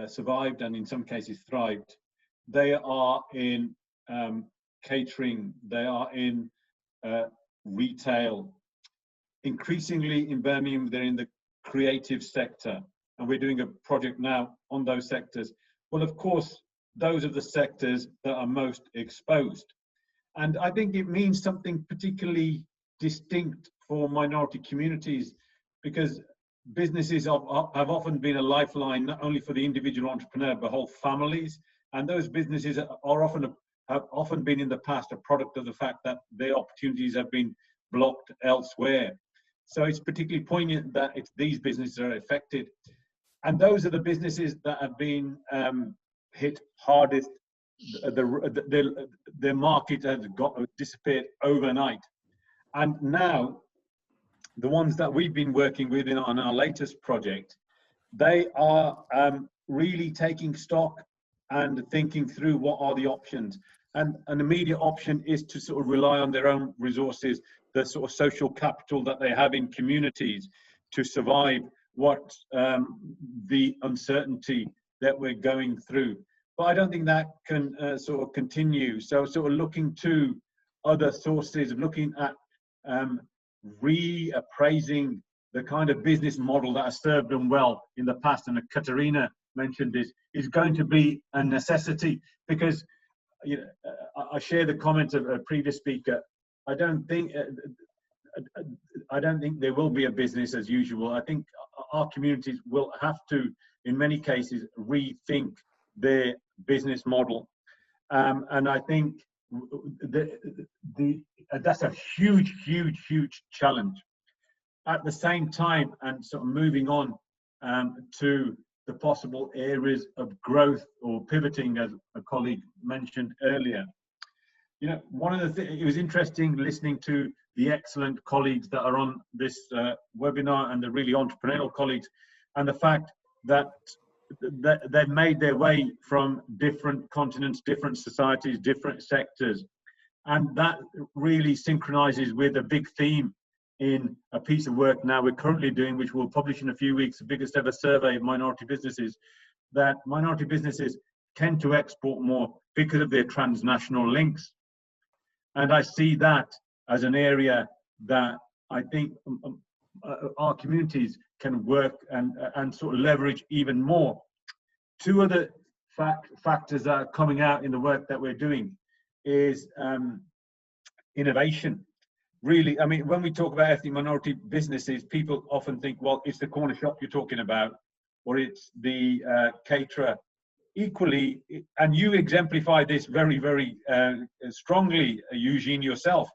survived, and in some cases thrived. They are in catering, they are in retail. Increasingly in Birmingham, they're in the creative sector, and we're doing a project now on those sectors. Well, of course, those are the sectors that are most exposed. And I think it means something particularly distinct for minority communities, because businesses have often been a lifeline, not only for the individual entrepreneur, but whole families. And those businesses have often been in the past a product of the fact that their opportunities have been blocked elsewhere. So it's particularly poignant that it's these businesses are affected. And those are the businesses that have been hit hardest. Their market has disappeared overnight. And now, the ones that we've been working with on our latest project, they are really taking stock and thinking through what are the options. And an immediate option is to sort of rely on their own resources, the sort of social capital that they have in communities to survive what the uncertainty that we're going through. But I don't think that can sort of continue. So sort of looking to other sources, looking at reappraising the kind of business model that has served them well in the past, and Katrina mentioned this, is going to be a necessity, because you know, I share the comment of a previous speaker. I don't think there will be a business as usual. I think our communities will have to, in many cases, rethink their business model, and I think that's a huge challenge. At the same time, and sort of moving on to the possible areas of growth or pivoting, as a colleague mentioned earlier. You know, one of the things, it was interesting listening to the excellent colleagues that are on this webinar, and the really entrepreneurial colleagues, and the fact that they've made their way from different continents, different societies, different sectors. And that really synchronizes with a big theme in a piece of work now we're currently doing, which we'll publish in a few weeks, the biggest ever survey of minority businesses, that minority businesses tend to export more because of their transnational links. And I see that as an area that I think our communities can work and sort of leverage even more. Two other factors that are coming out in the work that we're doing is innovation. Really, I mean, when we talk about ethnic minority businesses, people often think, well, it's the corner shop you're talking about, or it's the caterer. Equally, and you exemplify this very strongly, Eugene, yourself,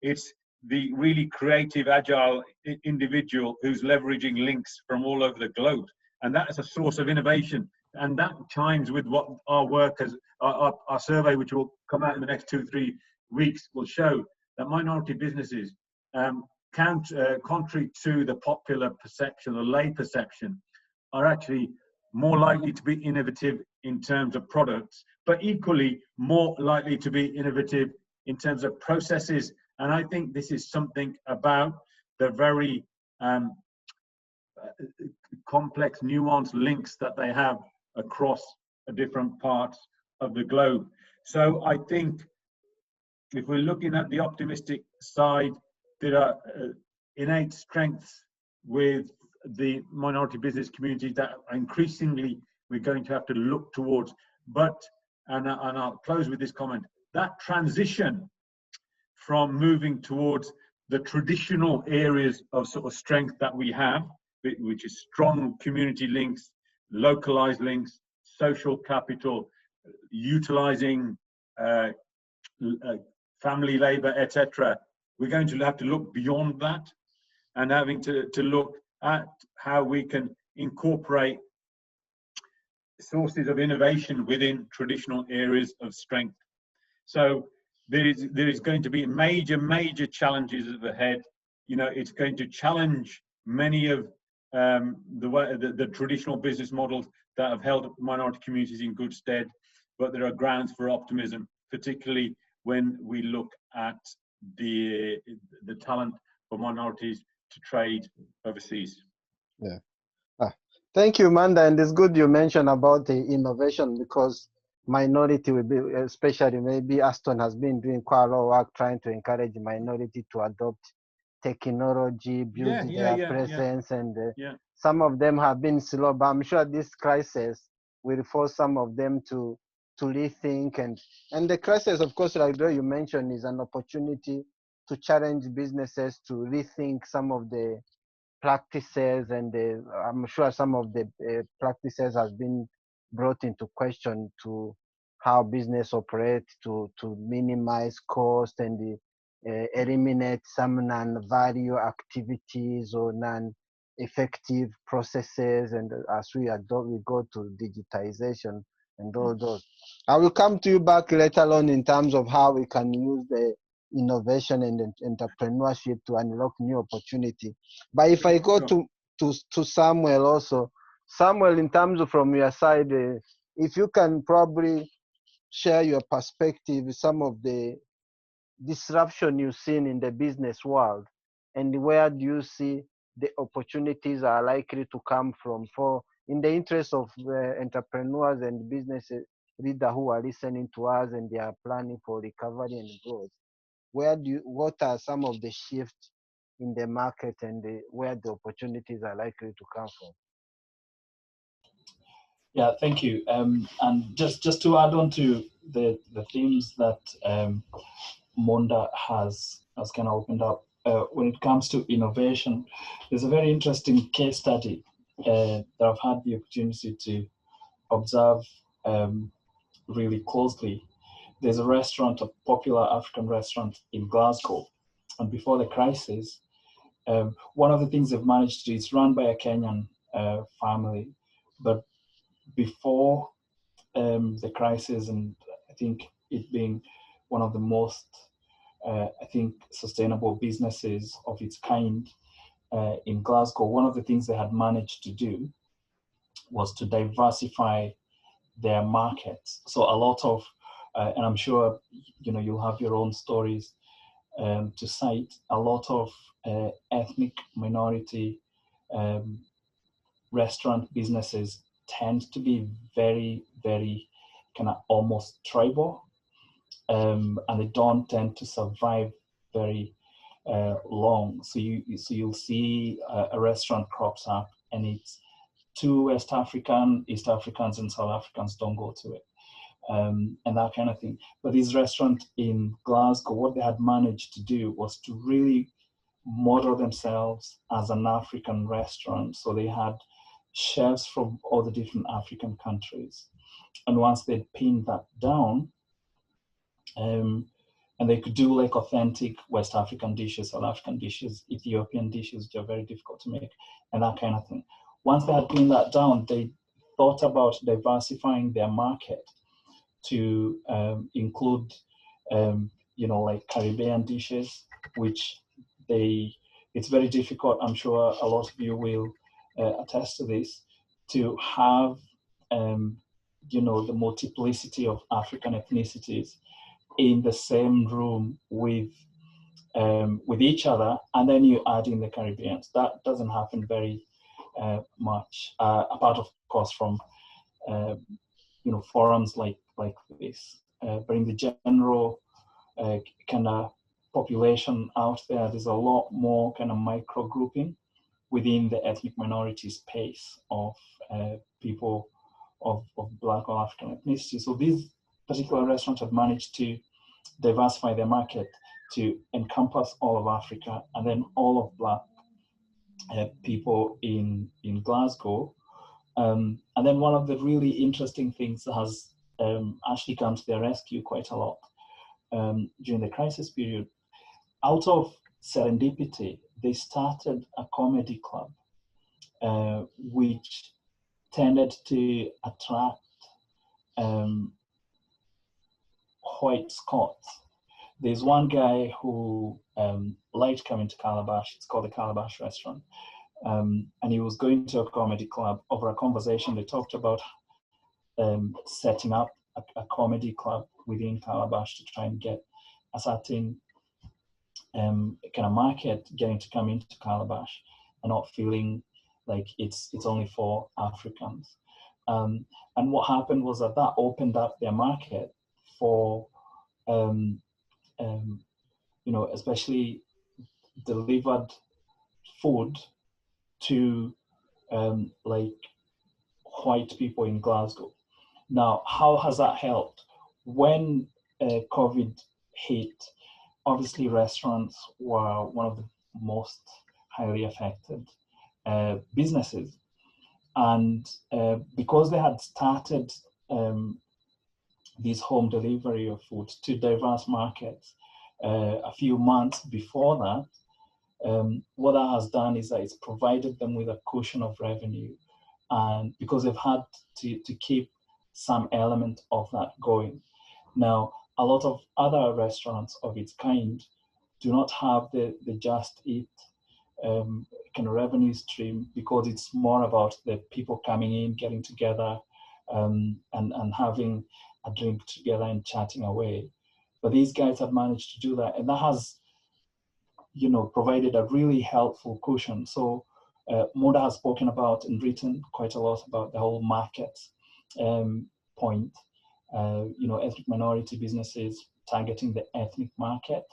it's the really creative, agile individual who's leveraging links from all over the globe. And that is a source of innovation. And that chimes with what our work, as our survey, which will come out in the next 2-3 weeks, will show that minority businesses, contrary to the popular perception, the lay perception, are actually more likely to be innovative in terms of products, but equally more likely to be innovative in terms of processes. And I think this is something about the very complex, nuanced links that they have across different parts of the globe. So I think if we're looking at the optimistic side, there are innate strengths with the minority business community that increasingly we're going to have to look towards. But, and I'll close with this comment, that transition from moving towards the traditional areas of sort of strength that we have, which is strong community links, localized links, social capital, utilizing family labor, etc. We're going to have to look beyond that, and having to look at how we can incorporate sources of innovation within traditional areas of strength. So there is going to be major challenges ahead. You know, it's going to challenge many of the traditional business models that have held minority communities in good stead, but there are grounds for optimism, particularly when we look at the talent for minorities to trade overseas. Yeah. Thank you, Manda. And it's good you mentioned about the innovation, because minority will be, especially maybe Aston has been doing quite a lot of work trying to encourage minority to adopt technology, build their presence, and some of them have been slow, but I'm sure this crisis will force some of them to rethink. And the crisis, of course, like you mentioned, is an opportunity to challenge businesses to rethink some of the practices, and I'm sure some of the practices has been brought into question to how business operate to minimize cost and eliminate some non-value activities or non-effective processes. And as we go to digitization and all those, I will come to you back later on in terms of how we can use the innovation and entrepreneurship to unlock new opportunity. But if I go to Samuel also, Samuel, in terms of from your side, if you can probably share your perspective, some of the disruption you've seen in the business world, and where do you see the opportunities are likely to come from, for in the interest of entrepreneurs and business leaders who are listening to us and they are planning for recovery and growth. What are some of the shifts in the market and where the opportunities are likely to come from? Yeah, thank you. And just to add on to the themes that Monder has kind of opened up, when it comes to innovation, there's a very interesting case study that I've had the opportunity to observe really closely. There's a restaurant, a popular African restaurant in Glasgow, and before the crisis, one of the things they've managed to do is run by a Kenyan family, but before the crisis, and I think it being one of the most, sustainable businesses of its kind in Glasgow, one of the things they had managed to do was to diversify their markets. So a lot of, and I'm sure you'll have your own stories to cite, a lot of ethnic minority restaurant businesses tend to be very, very kind of almost tribal, and they don't tend to survive very long. So you'll see a restaurant crops up, and it's two East Africans and South Africans don't go to it, and that kind of thing. But this restaurant in Glasgow, what they had managed to do was to really model themselves as an African restaurant. So they had chefs from all the different African countries. And once they'd pinned that down, and they could do like authentic West African dishes, South African dishes, Ethiopian dishes, which are very difficult to make, and that kind of thing. Once they had pinned that down, they thought about diversifying their market to include, like Caribbean dishes, which it's very difficult. I'm sure a lot of you will attest to this, to have, the multiplicity of African ethnicities in the same room with each other, and then you add in the Caribbeans. That doesn't happen very much, apart of course from forums like this. But in the general kind of population out there, there's a lot more kind of micro grouping within the ethnic minority space of people of Black or African ethnicity. So these particular restaurants have managed to diversify their market to encompass all of Africa and then all of Black people in Glasgow. And then one of the really interesting things that has actually come to their rescue quite a lot during the crisis period, out of serendipity, they started a comedy club, which tended to attract white Scots. There's one guy who liked coming to Calabash. It's called the Calabash Restaurant. And he was going to a comedy club. Over a conversation, they talked about setting up a comedy club within Calabash to try and get a certain kind of market getting to come into Calabash and not feeling like it's only for Africans. And what happened was that opened up their market for, especially delivered food to like white people in Glasgow. Now, how has that helped? When COVID hit, obviously restaurants were one of the most highly affected businesses. And because they had started this home delivery of food to diverse markets a few months before that, what that has done is that it's provided them with a cushion of revenue, and because they've had to keep some element of that going. Now, a lot of other restaurants of its kind do not have the Just Eat kind of revenue stream, because it's more about the people coming in, getting together, and having a drink together and chatting away. But these guys have managed to do that, and that has, provided a really helpful cushion. So Monder has spoken about and written quite a lot about the whole market point. Ethnic minority businesses targeting the ethnic market,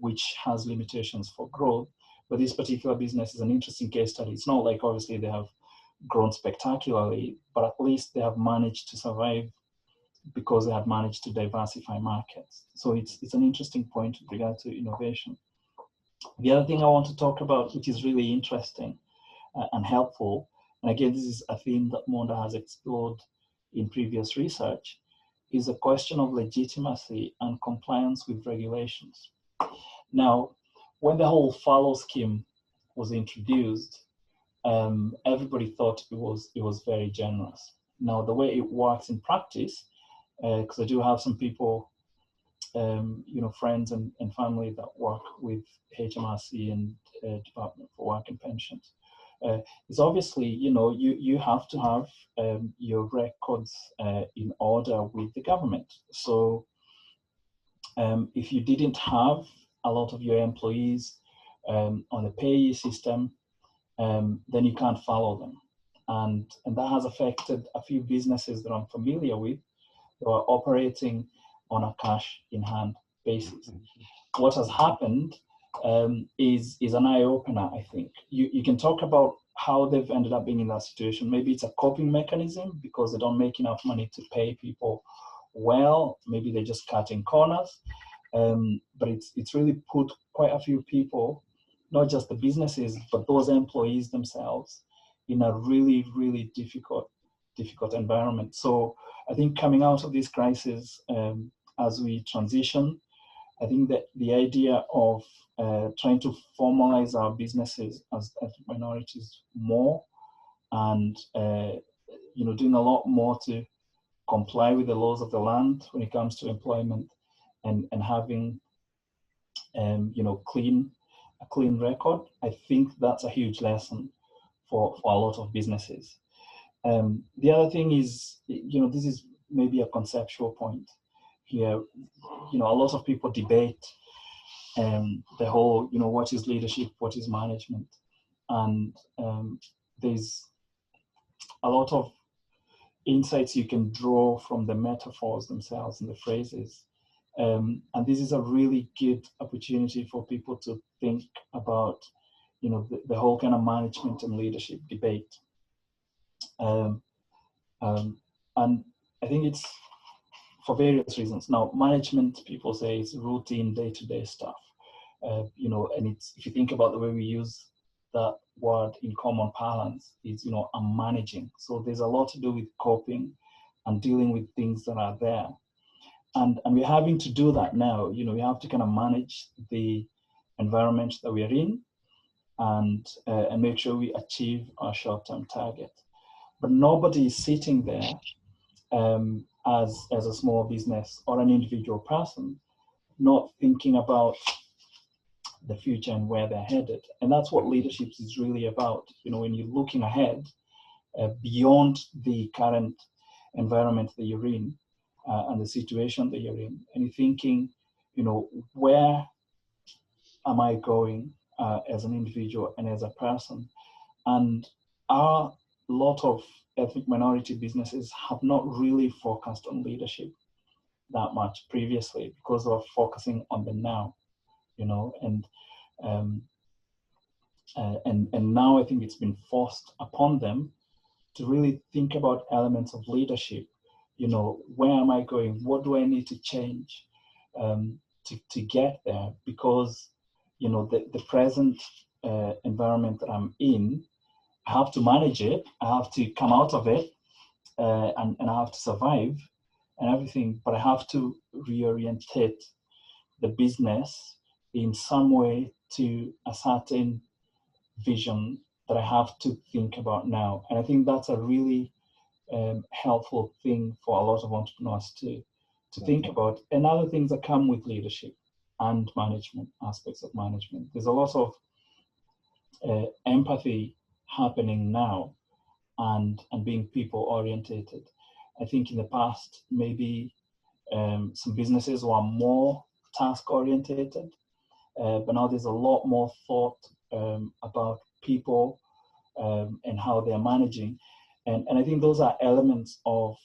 which has limitations for growth. But this particular business is an interesting case study. It's not like obviously they have grown spectacularly, but at least they have managed to survive because they have managed to diversify markets. So it's an interesting point with regard to innovation. The other thing I want to talk about, which is really interesting and helpful, and again, this is a theme that Monder has explored in previous research, is the question of legitimacy and compliance with regulations. Now, when the whole fallow scheme was introduced, everybody thought it was very generous. Now, the way it works in practice, because I do have some people, friends and family that work with HMRC and Department for Work and Pensions, is obviously, you have to have your records in order with the government. So if you didn't have a lot of your employees on the payee system, then you can't follow them. And that has affected a few businesses that I'm familiar with who are operating on a cash in hand basis. What has happened is an eye-opener, I think. You can talk about how they've ended up being in that situation. Maybe it's a coping mechanism because they don't make enough money to pay people well. Maybe they're just cutting corners. But it's really put quite a few people, not just the businesses, but those employees themselves, in a really, really difficult environment. So I think coming out of this crisis, as we transition, I think that the idea of trying to formalize our businesses as ethnic minorities more, and doing a lot more to comply with the laws of the land when it comes to employment, and having a clean record, I think that's a huge lesson for a lot of businesses. The other thing is, this is maybe a conceptual point here. A lot of people debate the whole, what is leadership, what is management, and there's a lot of insights you can draw from the metaphors themselves and the phrases. And this is a really good opportunity for people to think about, the whole kind of management and leadership debate. And I think it's for various reasons. Now, management, people say, is routine day-to-day stuff. And if you think about the way we use that word in common parlance, is, I'm managing. So there's a lot to do with coping and dealing with things that are there. And we're having to do that now. We have to kind of manage the environment that we are in, and make sure we achieve our short-term target. But nobody is sitting there as a small business or an individual person not thinking about the future and where they're headed. And that's what leadership is really about. When you're looking ahead beyond the current environment that you're in, and the situation that you're in, and you're thinking, where am I going as an individual and as a person, And a lot of ethnic minority businesses have not really focused on leadership that much previously because of focusing on the now, and now I think it's been forced upon them to really think about elements of leadership. Where am I going? What do I need to change to get there? Because, the present environment that I'm in, I have to manage it. I have to come out of it, and I have to survive and everything. But I have to reorientate the business in some way to a certain vision that I have to think about now. And I think that's a really helpful thing for a lot of entrepreneurs to think about. And other things that come with leadership and management, aspects of management. There's a lot of empathy happening now and being people orientated. I think in the past, maybe some businesses were more task orientated, but now there's a lot more thought about people and how they're managing. And I think those are elements of,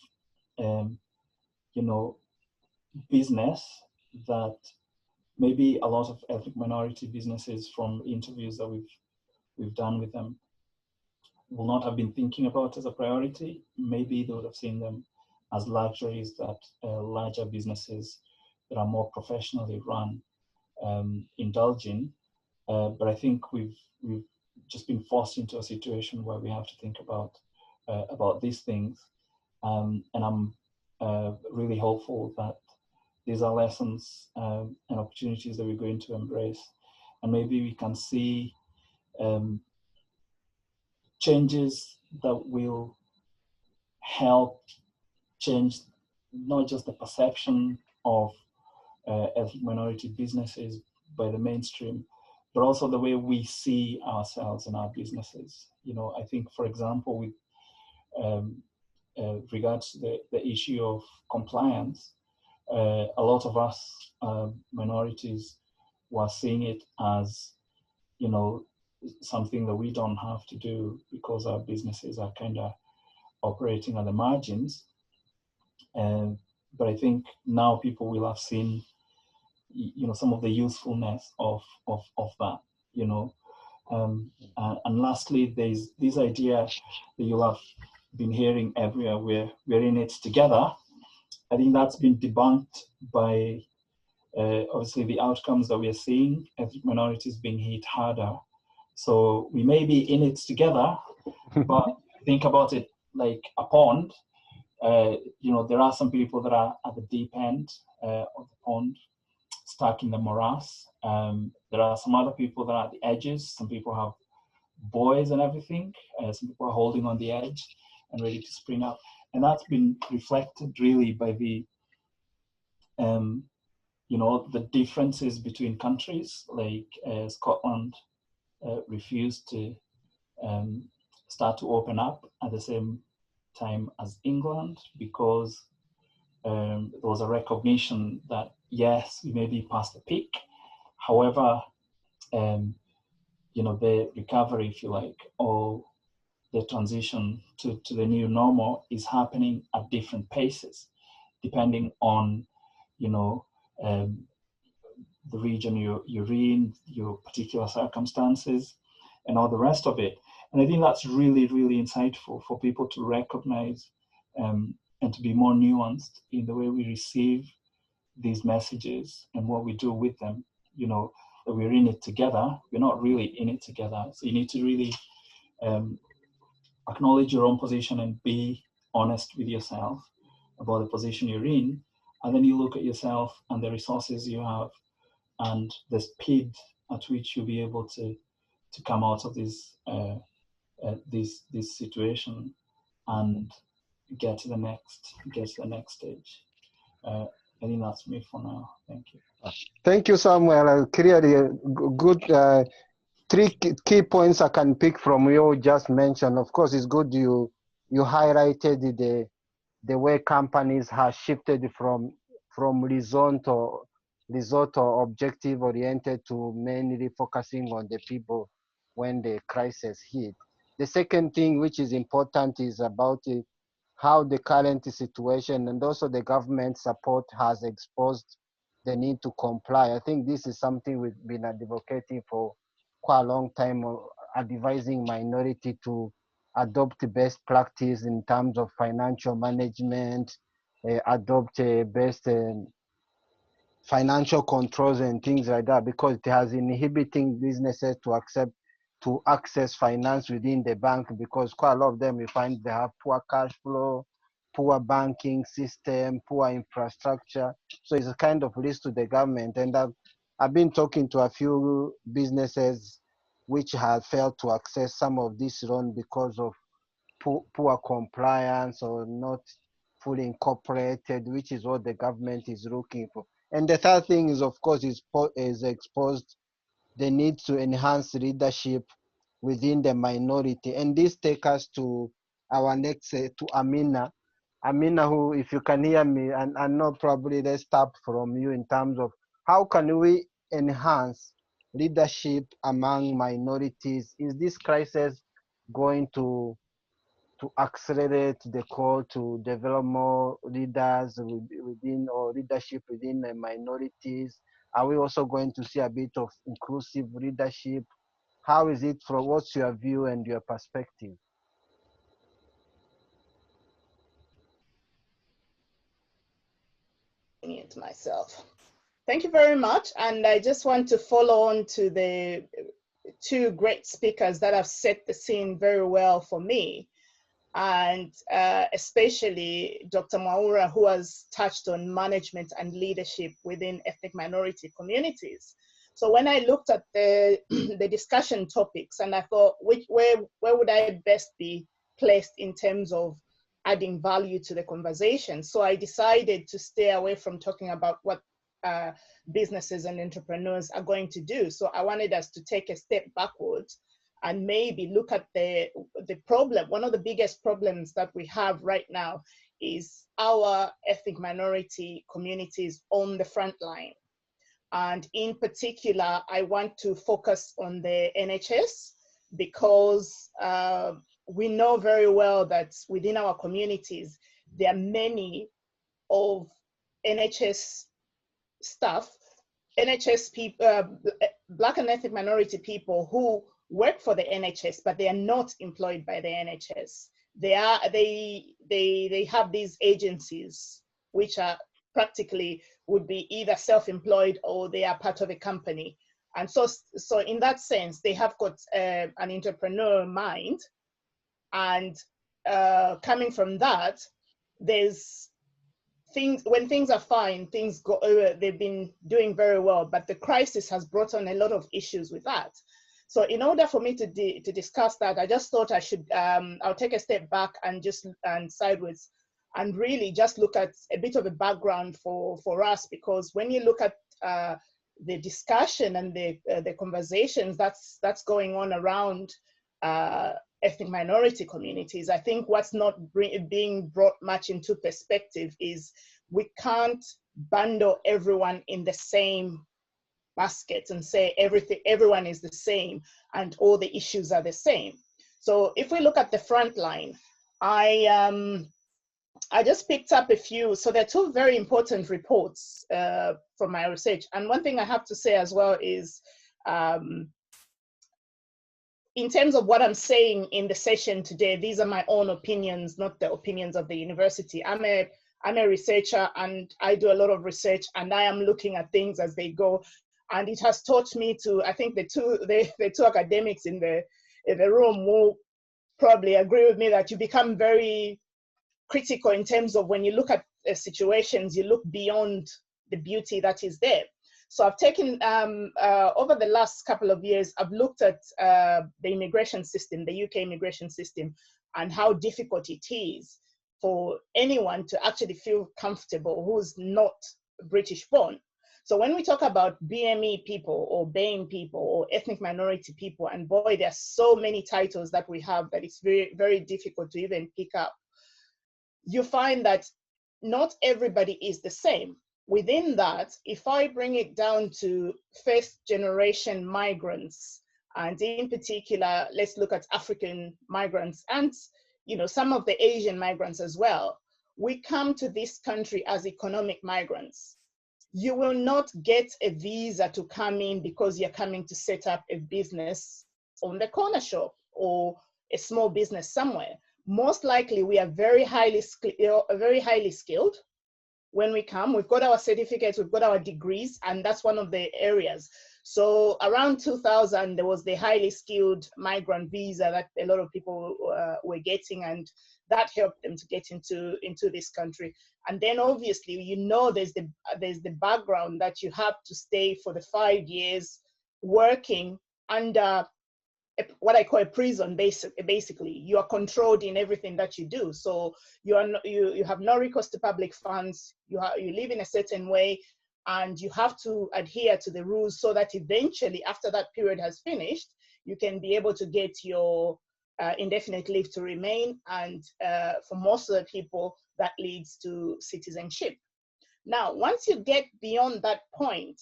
business that maybe a lot of ethnic minority businesses, from interviews that we've done with them, will not have been thinking about as a priority. Maybe they would have seen them as luxuries that larger businesses that are more professionally run indulge in. But I think we've just been forced into a situation where we have to think about these things. And I'm really hopeful that these are lessons and opportunities that we're going to embrace. And maybe we can see changes that will help change not just the perception of ethnic minority businesses by the mainstream, but also the way we see ourselves and our businesses. I think, for example, with regards to the issue of compliance, a lot of us minorities were seeing it as, something that we don't have to do because our businesses are kind of operating on the margins. But I think now people will have seen, some of the usefulness of that, and lastly, there's this idea that you'll have been hearing everywhere, we're in it together. I think that's been debunked by obviously the outcomes that we are seeing, ethnic minorities being hit harder. So we may be in it together, but think about it like a pond. There are some people that are at the deep end of the pond, stuck in the morass. There are some other people that are at the edges. Some people have buoys and everything. Some people are holding on the edge and ready to spring up. And that's been reflected really by the, the differences between countries. Like Scotland refused to start to open up at the same time as England because there was a recognition that, yes, we may be past the peak. However, the recovery, if you like, or the transition to the new normal is happening at different paces, depending on, the region you're in, your particular circumstances, and all the rest of it. And I think that's really, really insightful for people to recognize and to be more nuanced in the way we receive these messages and what we do with them. That we're in it together. We're not really in it together. So you need to really acknowledge your own position and be honest with yourself about the position you're in. And then you look at yourself and the resources you have and the speed at which you'll be able to come out of this situation and get to the next stage. I think that's me for now. Thank you. Thank you, Samuel. Clearly, good three key points I can pick from you just mentioned. Of course, it's good you highlighted the way companies have shifted from result or objective oriented to mainly focusing on the people when the crisis hit. The second thing which is important is about how the current situation and also the government support has exposed the need to comply. I think this is something we've been advocating for quite a long time, advising minority to adopt best practice in terms of financial management, adopt best financial controls and things like that, because it has inhibiting businesses to access finance within the bank, because quite a lot of them we find they have poor cash flow, poor banking system, poor infrastructure. So it's a kind of risk to the government. And I've been talking to a few businesses which have failed to access some of this loan because of poor compliance or not fully incorporated, which is what the government is looking for. And the third thing is, of course, is exposed the need to enhance leadership within the minority. And this takes us to our next, to Amina. Amina, who, if you can hear me, and I know probably let's start from you in terms of how can we enhance leadership among minorities? Is this crisis going to accelerate the call to develop more leaders within, or leadership within the minorities? Are we also going to see a bit of inclusive leadership? How is it from, what's your view and your perspective? It myself. Thank you very much. And I just want to follow on to the two great speakers that have set the scene very well for me. And especially Dr. Mwaura, who has touched on management and leadership within ethnic minority communities. So when I looked at the, the discussion topics, and I thought, where would I best be placed in terms of adding value to the conversation? So I decided to stay away from talking about what businesses and entrepreneurs are going to do. So I wanted us to take a step backwards and maybe look at the problem. One of the biggest problems that we have right now is our ethnic minority communities on the front line. And in particular, I want to focus on the NHS, because we know very well that within our communities, there are many of NHS staff, NHS people, Black and ethnic minority people who work for the NHS, but they are not employed by the NHS. They have these agencies which are practically would be either self-employed or they are part of a company. And so in that sense, they have got an entrepreneur mind. And coming from that, there's things, when things are fine, things go, they've been doing very well, but the crisis has brought on a lot of issues with that. So in order for me to discuss that, I just thought I should, I'll take a step back and just sideways and really just look at a bit of a background for us, because when you look at the discussion and the conversations that's going on around ethnic minority communities, I think what's not being brought much into perspective is we can't bundle everyone in the same basket and say everyone is the same and all the issues are the same. So if we look at the front line, I just picked up a few. So there are two very important reports from my research. And one thing I have to say as well is, in terms of what I'm saying in the session today, these are my own opinions, not the opinions of the university. I'm a researcher and I do a lot of research, and I am looking at things as they go. And it has taught me to, I think the two academics in the room will probably agree with me that you become very critical in terms of when you look at situations, you look beyond the beauty that is there. So I've taken, over the last couple of years, I've looked at the immigration system, the UK immigration system, and how difficult it is for anyone to actually feel comfortable who's not British born. So when we talk about BME people or BAME people or ethnic minority people, and boy, there are so many titles that we have that it's very, very difficult to even pick up. You find that not everybody is the same. Within that, if I bring it down to first generation migrants And in particular, let's look at African migrants and, you know, some of the Asian migrants as well. We come to this country as economic migrants. You will not get a visa to come in because you're coming to set up a business on the corner shop or a small business somewhere. Most likely, we are very highly skilled. When we come, we've got our certificates, we've got our degrees, and that's one of the areas. So around 2000, there was the highly skilled migrant visa that a lot of people were getting, and that helped them to get into this country. And then obviously, you know, there's the background that you have to stay for the 5 years working under what I call a prison. Basically, you are controlled in everything that you do. So you have no recourse to public funds. You live in a certain way, and you have to adhere to the rules so that eventually, after that period has finished, you can be able to get your indefinite leave to remain. And for most of the people, that leads to citizenship. Now, once you get beyond that point,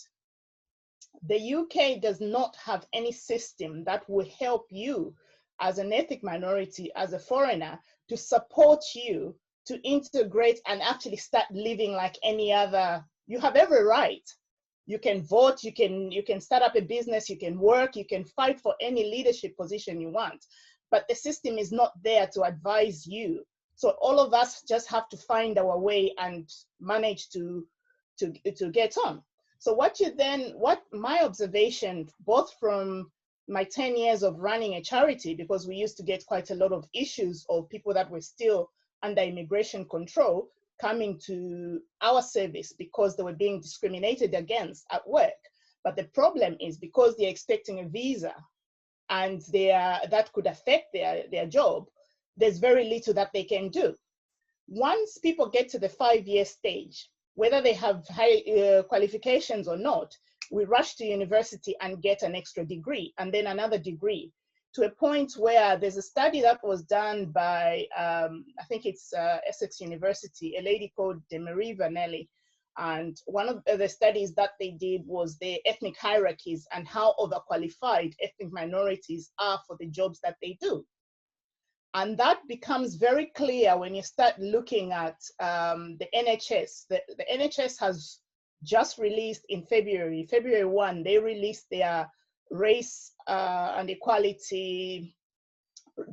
the UK does not have any system that will help you as an ethnic minority, as a foreigner, to support you to integrate and actually start living like any other. You have every right. You can vote, you can start up a business, you can work, you can fight for any leadership position you want, but the system is not there to advise you. So all of us just have to find our way and manage to get on. So what my observation, both from my 10 years of running a charity, because we used to get quite a lot of issues of people that were still under immigration control coming to our service because they were being discriminated against at work. But the problem is because they're expecting a visa and that could affect their job, there's very little that they can do. Once people get to the 5-year stage, whether they have high qualifications or not, we rush to university and get an extra degree and then another degree, to a point where there's a study that was done by, I think it's Essex University, a lady called Marie Vanelli. And one of the studies that they did was the ethnic hierarchies and how overqualified ethnic minorities are for the jobs that they do. And that becomes very clear when you start looking at the NHS. The NHS has just released in February 1, they released their race and equality,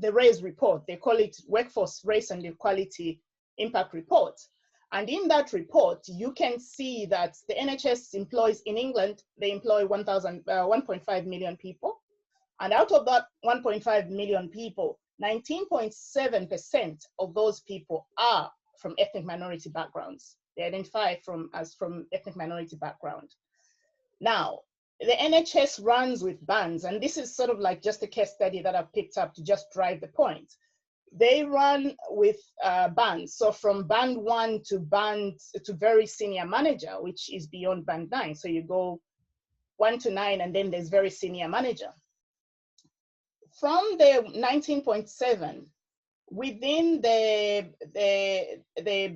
the RAISE report. They call it Workforce Race and Equality Impact Report. And in that report, you can see that the NHS employs, in England, they employ 1.5 million people. And out of that 1.5 million people, 19.7% of those people are from ethnic minority backgrounds. They identify as from ethnic minority background. Now, the NHS runs with bands, and this is sort of like just a case study that I've picked up to just drive the point. They run with bands. So from band 1 to very senior manager, which is beyond band 9. So you go 1 to 9, and then there's very senior manager. From the 19.7, within the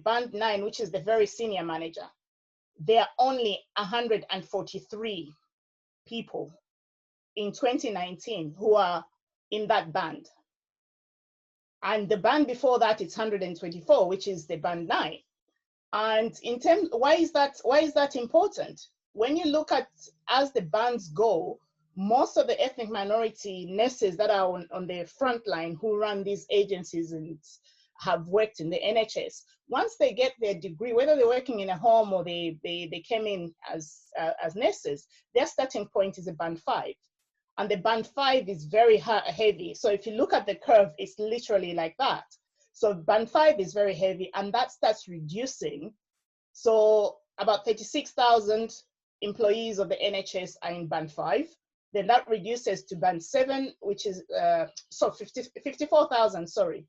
band 9, which is the very senior manager, there are only 143 people in 2019 who are in that band. And the band before that, it's 124, which is the band 9. And in terms, why is that important? When you look at, as the bands go, most of the ethnic minority nurses that are on the front line who run these agencies and have worked in the NHS, once they get their degree, whether they're working in a home or they came in as nurses, their starting point is a band 5. And the band 5 is very heavy. So if you look at the curve, it's literally like that. So band 5 is very heavy, and that starts reducing. So about 36,000 employees of the NHS are in band 5. Then that reduces to band 7, which is, 54,000, sorry,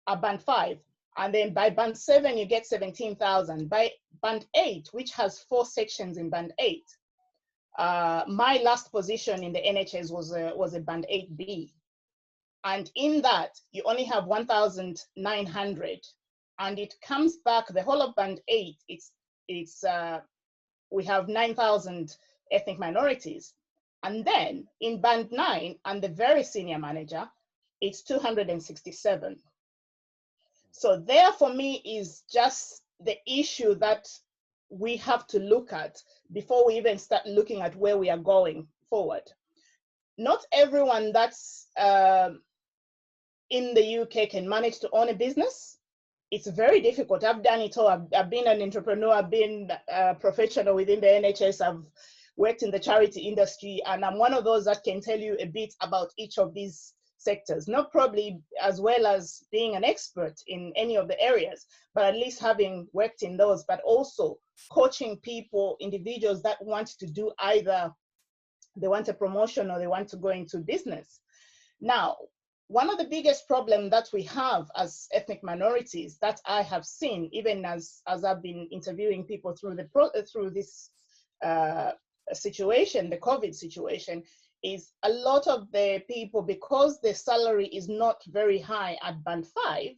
are band 5. And then by band 7, you get 17,000. By band 8, which has 4 sections in band 8, my last position in the NHS was a band 8B. And in that, you only have 1,900. And it comes back, the whole of band 8, we have 9,000 ethnic minorities. And then in band 9 and the very senior manager, it's 267. So there for me is just the issue that we have to look at before we even start looking at where we are going forward. Not everyone that's in the UK can manage to own a business. It's very difficult. I've done it all. I've been an entrepreneur, I've been a professional within the NHS, I've worked in the charity industry, and I'm one of those that can tell you a bit about each of these sectors, not probably as well as being an expert in any of the areas, but at least having worked in those, but also coaching people, individuals that want to do either they want a promotion or they want to go into business. Now, one of the biggest problems that we have as ethnic minorities that I have seen, even as I've been interviewing people through this situation, the COVID situation, is a lot of the people, because their salary is not very high at band 5,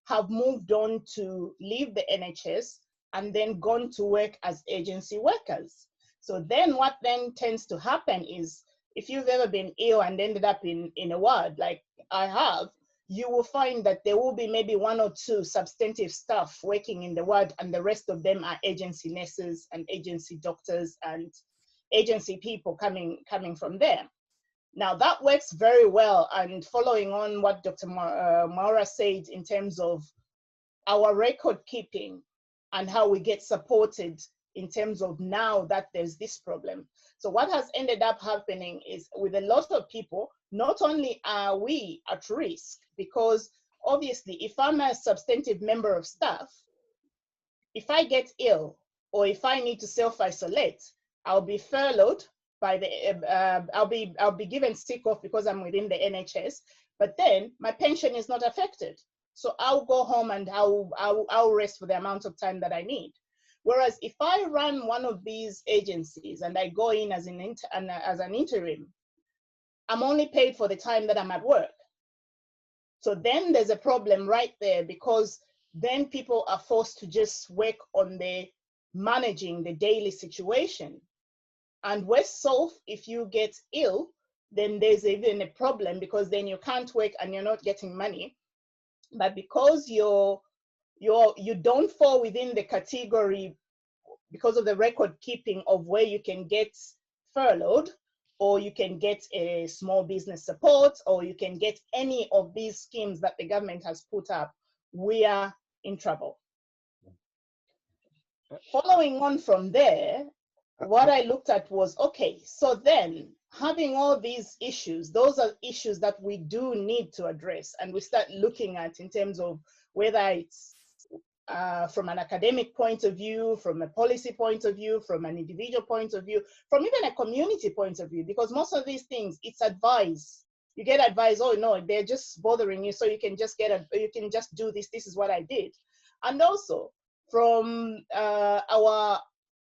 have moved on to leave the NHS and then gone to work as agency workers. So then what then tends to happen is, if you've ever been ill and ended up in a ward like I have, you will find that there will be maybe 1 or 2 substantive staff working in the ward, and the rest of them are agency nurses and agency doctors and agency people coming from there. Now that works very well, and following on what Dr. Mwaura said in terms of our record keeping and how we get supported in terms of now that there's this problem. So what has ended up happening is, with a lot of people, not only are we at risk, because obviously if I'm a substantive member of staff, if I get ill or if I need to self-isolate, I'll be furloughed by the, I'll be given sick off because I'm within the NHS, but then my pension is not affected. So I'll go home and I'll rest for the amount of time that I need. Whereas if I run one of these agencies and I go in as an interim, I'm only paid for the time that I'm at work. So then there's a problem right there, because then people are forced to just work on the managing the daily situation. And worse off, if you get ill, then there's even a problem, because then you can't work and you're not getting money. But because you don't fall within the category, because of the record keeping of where you can get furloughed, or you can get a small business support, or you can get any of these schemes that the government has put up, we are in trouble. Following on from there, what I looked at was, okay, so then having all these issues, those are issues that we do need to address, and we start looking at in terms of whether it's from an academic point of view, from a policy point of view, from an individual point of view, from even a community point of view, because most of these things, it's advice. You get advice, oh no, they're just bothering you, so you can just you can just do this, this is what I did. And also from our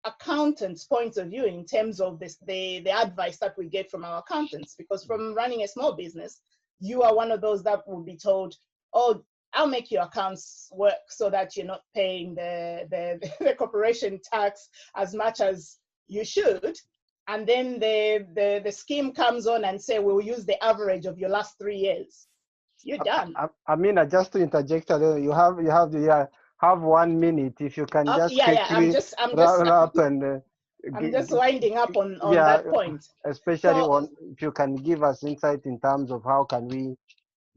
accountants' point of view, in terms of this, the advice that we get from our accountants, because from running a small business, you are one of those that will be told, oh, I'll make your accounts work so that you're not paying the corporation tax as much as you should. And then the scheme comes on and say, we'll use the average of your last 3 years. You're done. Amina, just to interject a little, you have 1 minute. If you can just quickly wrap up and I'm just winding up on that point. Especially on, if you can give us insight in terms of how can we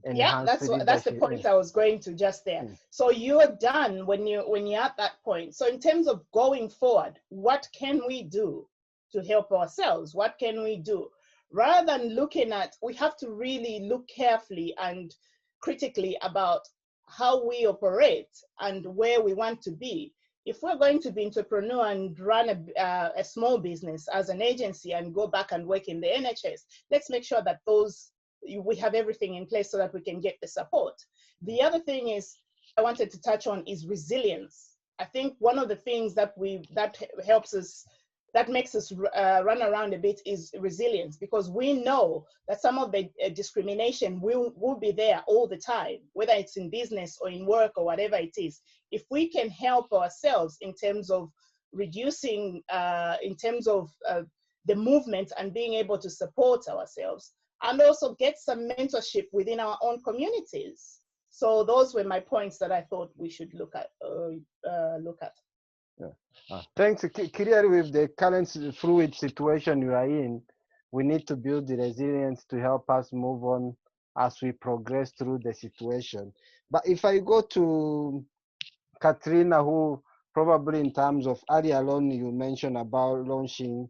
enhance. Yeah, that's the point I was going to just there. So you're done when you're at that point. So in terms of going forward, what can we do to help ourselves? What can we do? Rather than looking at, we have to really look carefully and critically about how we operate and where we want to be. If we're going to be entrepreneur and run a small business as an agency and go back and work in the NHS, let's make sure that we have everything in place so that we can get the support. The other thing is, I wanted to touch on is resilience. I think one of the things that helps us, that makes us run around a bit, is resilience, because we know that some of the discrimination will be there all the time, whether it's in business or in work or whatever it is. If we can help ourselves in terms of reducing, in terms of the movement and being able to support ourselves, and also get some mentorship within our own communities. So those were my points that I thought we should look at. Thanks. Clearly, with the current fluid situation we are in, we need to build the resilience to help us move on as we progress through the situation. But if I go to Katrina, who probably in terms of earlier on you mentioned about launching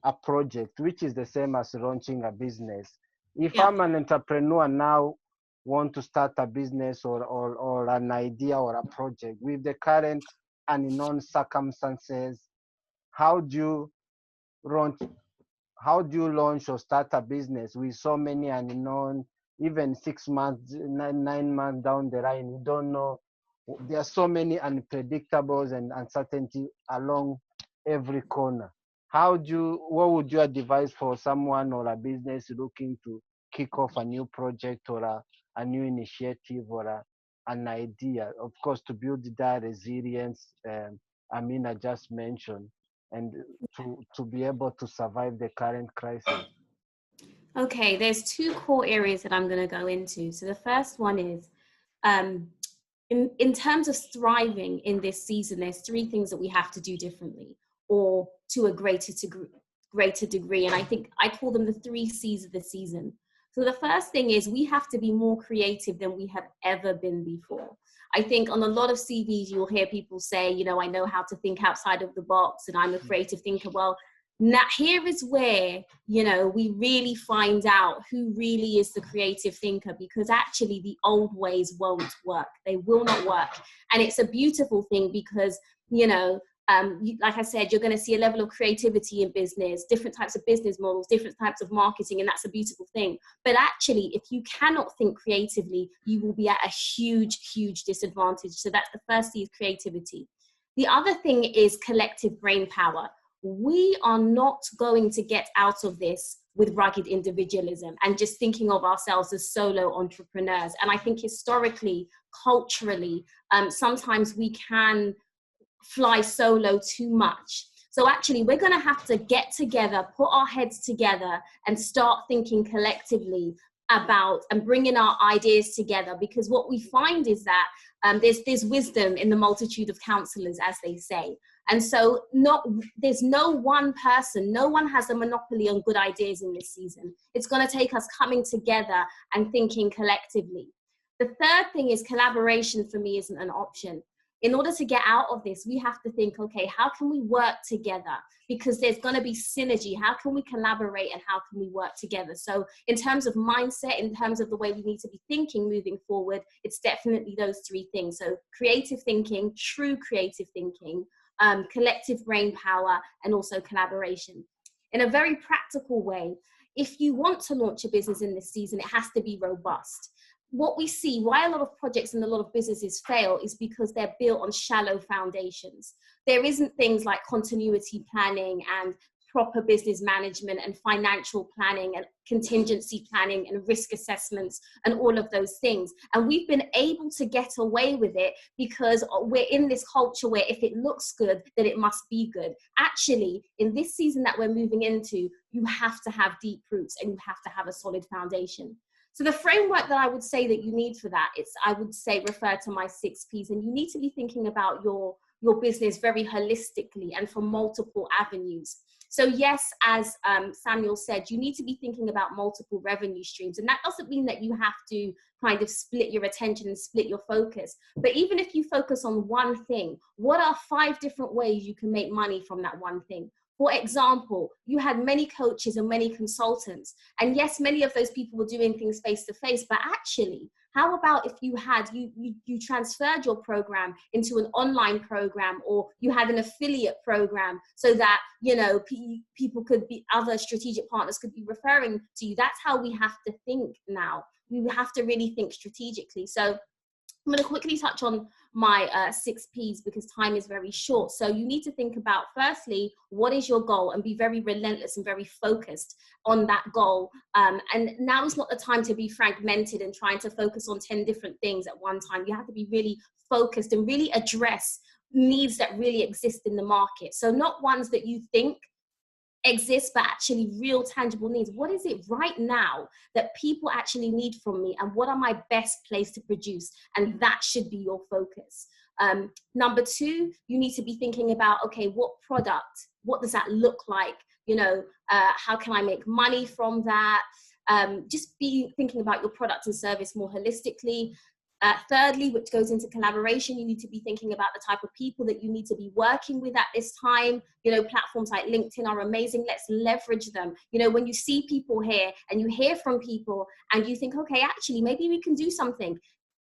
a project, which is the same as launching a business. If I'm an entrepreneur now, want to start a business or an idea or a project with the current and unknown circumstances, how do you launch or start a business with so many unknown, even 6 months, 9 months down the line, you don't know. There are so many unpredictables and uncertainty along every corner. What would you advise for someone or a business looking to kick off a new project or a new initiative or an idea, of course, to build that resilience Amina just mentioned, and to be able to survive the current crisis? Okay, there's two core areas that I'm going to go into. So the first one is, in terms of thriving in this season, there's three things that we have to do differently, or to a greater degree. And I think I call them the 3 C's of the season. So the first thing is we have to be more creative than we have ever been before. I think on a lot of CVs, you'll hear people say, you know, I know how to think outside of the box and I'm a creative thinker. Well, now here is where, you know, we really find out who really is the creative thinker, because actually the old ways won't work. They will not work. And it's a beautiful thing because, you know, like I said, you're going to see a level of creativity in business, different types of business models, different types of marketing, and that's a beautiful thing. But actually, if you cannot think creatively, you will be at a huge, huge disadvantage. So that's the first C, is creativity. The other thing is collective brain power. We are not going to get out of this with rugged individualism and just thinking of ourselves as solo entrepreneurs. And I think historically, culturally, sometimes we can fly solo too much. So actually, we're going to have to get together, put our heads together and start thinking collectively about and bringing our ideas together, because what we find is that there's wisdom in the multitude of counselors, as they say. And so there's no one person, no one has a monopoly on good ideas in this season. It's going to take us coming together and thinking collectively. The third thing is collaboration for me isn't an option. In order to get out of this, we have to think, okay, how can we work together? Because there's going to be synergy. How can we collaborate and how can we work together? So in terms of mindset, in terms of the way we need to be thinking moving forward, it's definitely those 3 things. So creative thinking, true creative thinking, collective brain power, and also collaboration. In a very practical way, if you want to launch a business in this season, it has to be robust. What we see, why a lot of projects and a lot of businesses fail, is because they're built on shallow foundations. There isn't things like continuity planning and proper business management and financial planning and contingency planning and risk assessments and all of those things. And we've been able to get away with it because we're in this culture where if it looks good, then it must be good. Actually, in this season that we're moving into, you have to have deep roots and you have to have a solid foundation. So the framework that I would say that you need for that, I would say refer to my 6 Ps, and you need to be thinking about your business very holistically and from multiple avenues. So yes, as Samuel said, you need to be thinking about multiple revenue streams, and that doesn't mean that you have to kind of split your attention and split your focus. But even if you focus on one thing, what are 5 different ways you can make money from that one thing? For example, you had many coaches and many consultants. And yes, many of those people were doing things face-to-face, but actually, how about if you transferred your program into an online program, or you had an affiliate program so that, you know, people could be, other strategic partners could be referring to you. That's how we have to think now. We have to really think strategically. So I'm going to quickly touch on my 6 Ps because time is very short. So you need to think about, firstly, what is your goal, and be very relentless and very focused on that goal. And now is not the time to be fragmented and trying to focus on 10 different things at one time. You have to be really focused and really address needs that really exist in the market. So not ones that you think exist, but actually real tangible needs. What is it right now that people actually need from me, and what are my best place to produce? And that should be your focus. Number two, you need to be thinking about, okay, what product, what does that look like? You know, how can I make money from that? Just be thinking about your product and service more holistically. Thirdly, which goes into collaboration, you need to be thinking about the type of people that you need to be working with at this time. You know, platforms like LinkedIn are amazing. Let's leverage them. You know, when you see people here and you hear from people and you think, okay, actually, maybe we can do something.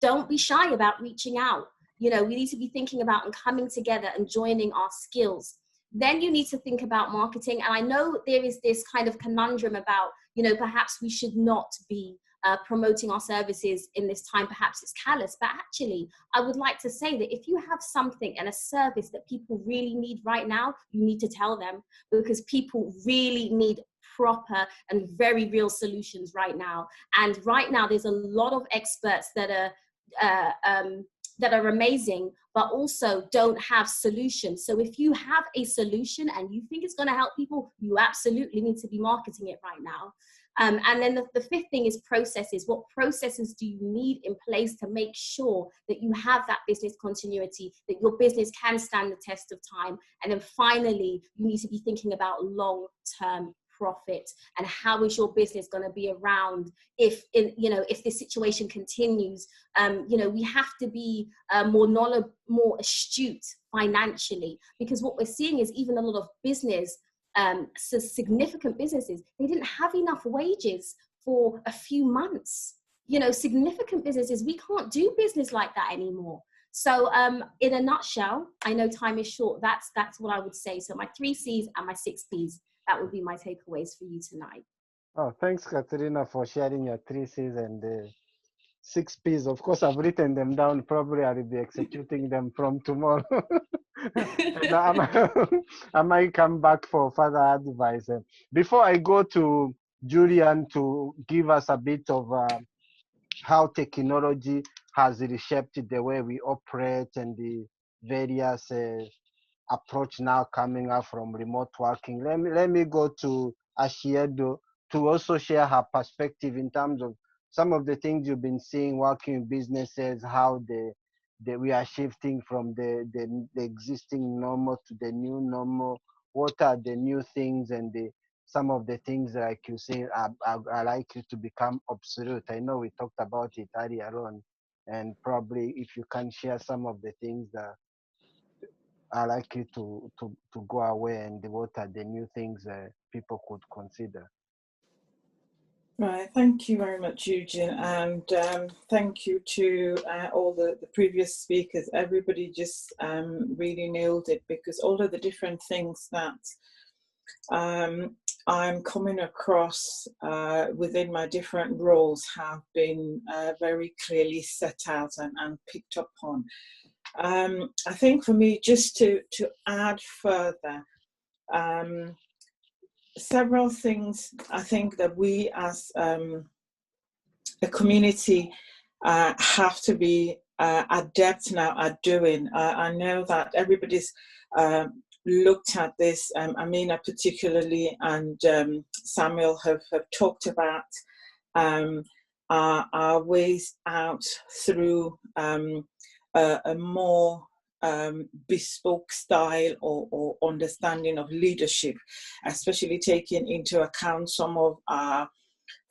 Don't be shy about reaching out. You know, we need to be thinking about and coming together and joining our skills. Then you need to think about marketing. And I know there is this kind of conundrum about, you know, perhaps we should not be promoting our services in this time. Perhaps it's callous, but actually I would like to say that if you have something and a service that people really need right now, you need to tell them, because people really need proper and very real solutions right now. And right now there's a lot of experts that are amazing, but also don't have solutions. So if you have a solution and you think it's going to help people, you absolutely need to be marketing it right now. And then the fifth thing is processes. What processes do you need in place to make sure that you have that business continuity, that your business can stand the test of time? And then finally, you need to be thinking about long-term profit and how is your business going to be around if this situation continues. We have to be more astute financially, because what we're seeing is even a lot of business, so significant businesses, they didn't have enough wages for a few months. You know, significant businesses, we can't do business like that anymore. So in a nutshell, I know time is short, that's what I would say. So my 3 C's and my 6 P's, that would be my takeaways for you tonight. Oh, thanks, Katrina, for sharing your 3 C's and 6 P's. Of course, I've written them down. Probably I'll be executing them from tomorrow. And I might come back for further advice. Before I go to Julian to give us a bit of how technology has reshaped the way we operate and the various approach now coming up from remote working, let me go to Ashiedo to also share her perspective in terms of some of the things you've been seeing working in businesses, how we are shifting from the existing normal to the new normal. What are the new things and some of the things, like you say, are likely to become obsolete? I know we talked about it earlier on, and probably if you can share some of the things that are likely to go away and what are the new things people could consider. Right, thank you very much, Eugene, and thank you to all the previous speakers. Everybody just really nailed it, because all of the different things that I'm coming across within my different roles have been very clearly set out and picked up on. I think for me, just to add further, several things I think that we as a community have to be adept now at doing. I know that everybody's looked at this, Amina particularly, and Samuel have talked about our ways out through a more bespoke style or understanding of leadership, especially taking into account some of our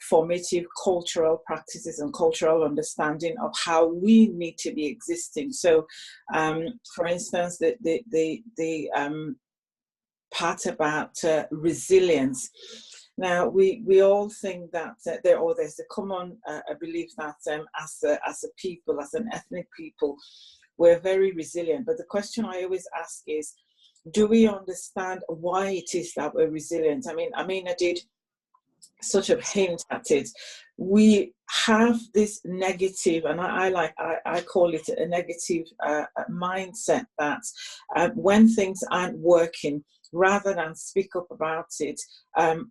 formative cultural practices and cultural understanding of how we need to be existing. So, for instance, the part about resilience. Now, we all think that there's a common belief that as a people, as an ethnic people, we're very resilient. But the question I always ask is, do we understand why it is that we're resilient? I mean, Amina did sort of hint at it. We have this negative, and I call it a negative mindset that when things aren't working, rather than speak up about it,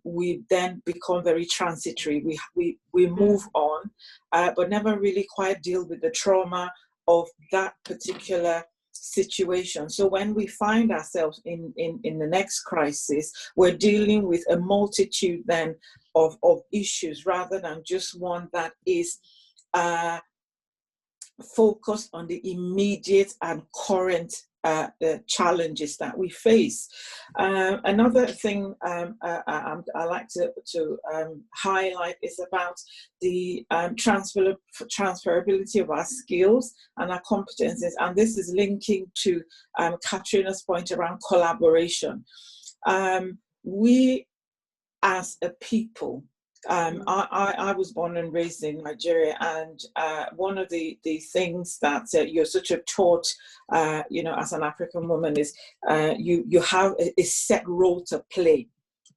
we then become very transitory. We move on, but never really quite deal with the trauma of that particular situation. So when we find ourselves in the next crisis, we're dealing with a multitude then of issues rather than just one that is focused on the immediate and current challenges that we face. Another thing I like to highlight is about the transferability of our skills and our competencies, and this is linking to Katrina's point around collaboration. We as a people, I was born and raised in Nigeria, and one of the things that you're sort of taught, as an African woman is you have a set role to play.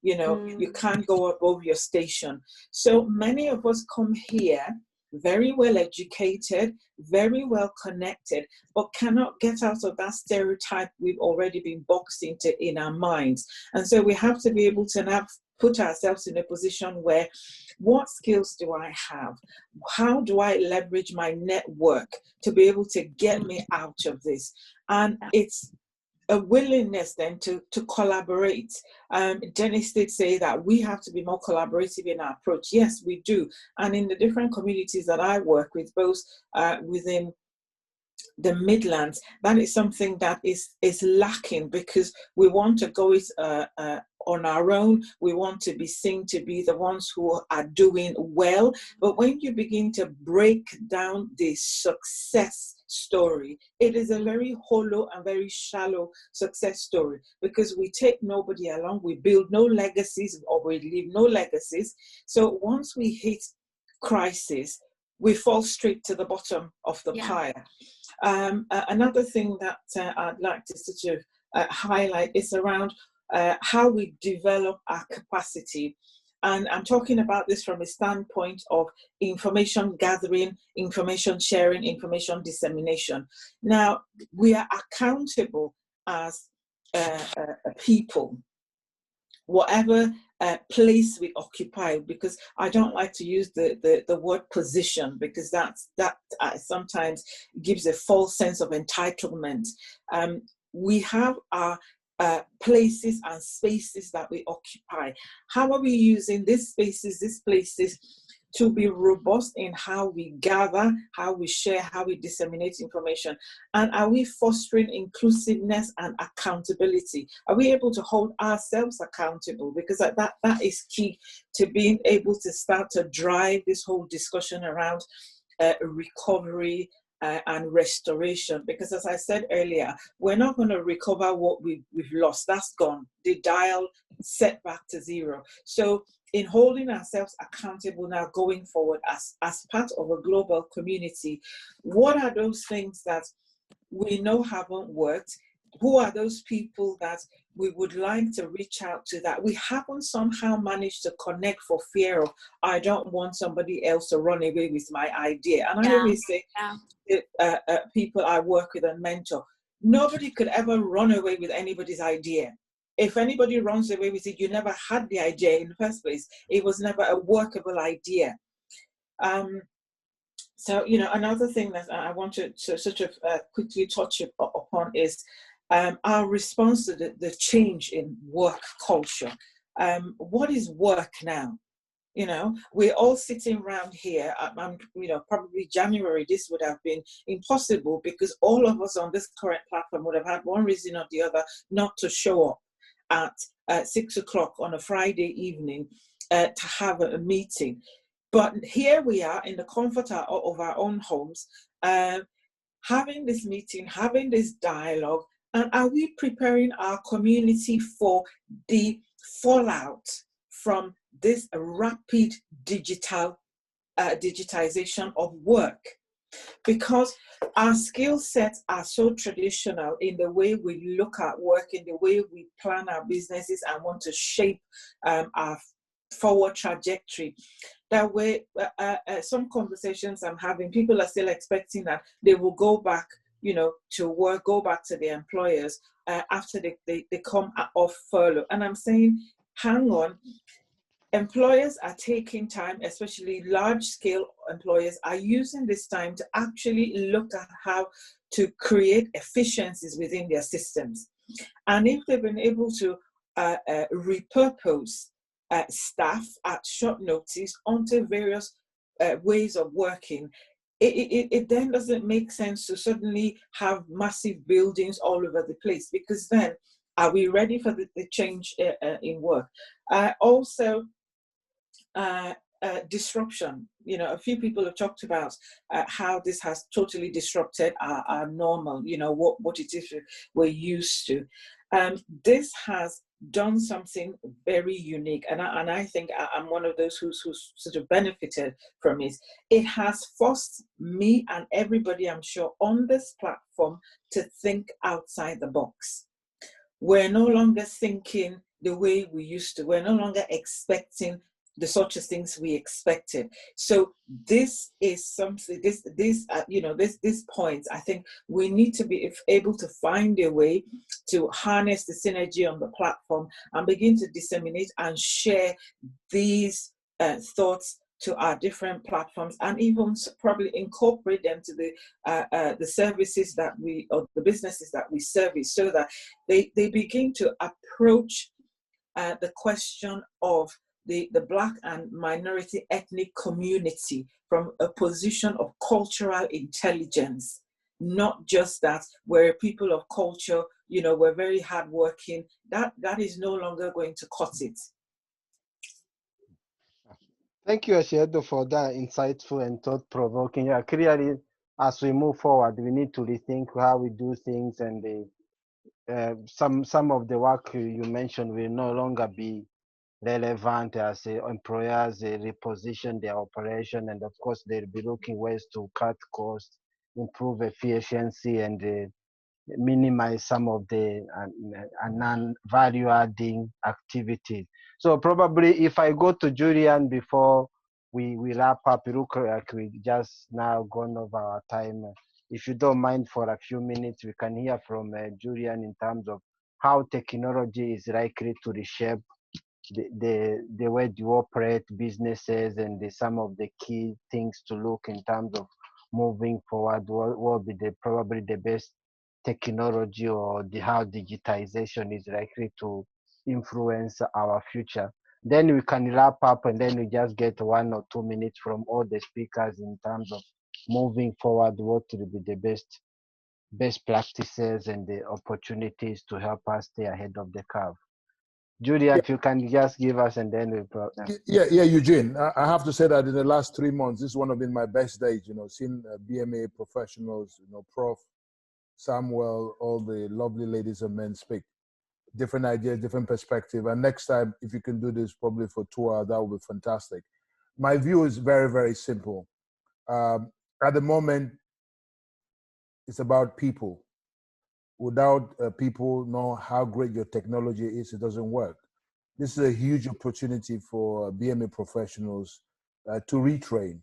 You can't go above your station. So many of us come here very well educated, very well connected, but cannot get out of that stereotype we've already been boxed into in our minds. And so we have to be able to now put ourselves in a position where, what skills do I have? How do I leverage my network to be able to get me out of this? And it's a willingness then to collaborate. Dennis did say that we have to be more collaborative in our approach. Yes, we do. And in the different communities that I work with, both within the Midlands, that is something that is lacking, because we want to go on our own. We want to be seen to be the ones who are doing well. But when you begin to break down the success story, it is a very hollow and very shallow success story, because we take nobody along, we build no legacies, or we leave no legacies. So once we hit crisis, we fall straight to the bottom of the pile. Another thing that I'd like to sort of highlight is around how we develop our capacity. And I'm talking about this from a standpoint of information gathering, information sharing, information dissemination. Now, we are accountable as people, whatever place we occupy, because I don't like to use the word position, because that sometimes gives a false sense of entitlement. We have our places and spaces that we occupy. How are we using these spaces, these places, to be robust in how we gather, how we share, how we disseminate information? And are we fostering inclusiveness and accountability? Are we able to hold ourselves accountable? Because that is key to being able to start to drive this whole discussion around recovery and restoration. Because as I said earlier, we're not going to recover what we've lost. That's gone. The dial set back to zero. So in holding ourselves accountable now going forward as part of a global community, what are those things that we know haven't worked? Who are those people that we would like to reach out to that we haven't somehow managed to connect for fear of, I don't want somebody else to run away with my idea? And I always say, people I work with and mentor, nobody could ever run away with anybody's idea. If anybody runs away with it, you never had the idea in the first place. It was never a workable idea. So, another thing that I want to sort of quickly touch upon is our response to the change in work culture. What is work now? We're all sitting around here. Probably January, this would have been impossible, because all of us on this current platform would have had one reason or the other not to show up at 6 o'clock on a Friday evening to have a meeting. But here we are in the comfort of our own homes, having this meeting, having this dialogue. And are we preparing our community for the fallout from this rapid digitization of work? Because our skill sets are so traditional in the way we look at work, in the way we plan our businesses and want to shape our forward trajectory, that some conversations I'm having, people are still expecting that they will go back to work, go back to their employers after they come off furlough. And I'm saying, hang on, employers are taking time, especially large-scale employers are using this time to actually look at how to create efficiencies within their systems. And if they've been able to repurpose staff at short notice onto various ways of working, it then doesn't make sense to suddenly have massive buildings all over the place, because then are we ready for the change in work? Also, disruption. You know, a few people have talked about how this has totally disrupted our normal, you know, what it is we're used to. This has done something very unique, and I think I'm one of those who's sort of benefited from it. It has forced me and everybody, I'm sure, on this platform to think outside the box. We're no longer thinking the way we used to. We're no longer expecting the sort of things we expected. So this is something, this point, I think we need to be able to find a way to harness the synergy on the platform and begin to disseminate and share these thoughts to our different platforms, and even probably incorporate them to the services that we, or the businesses that we service, so that they begin to approach the question of the Black and minority ethnic community from a position of cultural intelligence, not just that we're people of culture, you know, we're very hardworking. That is no longer going to cut it. Thank you, Esho, for that insightful and thought-provoking. Yeah, clearly, as we move forward, we need to rethink how we do things, and some of the work you mentioned will no longer be relevant as employers reposition their operation, and of course they'll be looking ways to cut costs, improve efficiency, and minimize some of the non-value adding activities. So probably if I go to Julian before we wrap up, it looks like we just now gone over our time. If you don't mind for a few minutes, we can hear from Julian in terms of how technology is likely to reshape the way you operate businesses, and some of the key things to look in terms of moving forward. What will be probably the best technology, or how digitization is likely to influence our future. Then we can wrap up, and then we just get 1 or 2 minutes from all the speakers in terms of moving forward, what will be the best practices and the opportunities to help us stay ahead of the curve. Julia, if you can just give us, and then we. Yeah, Eugene. I have to say that in the last 3 months, this is one of been my best days. You know, seeing BMA professionals, you know, Prof. Samuel, all the lovely ladies and men speak. Different ideas, different perspective. And next time, if you can do this probably for 2 hours, that would be fantastic. My view is very, very simple. At the moment, it's about people. Without people know how great your technology is, it doesn't work. This is a huge opportunity for BMA professionals to retrain.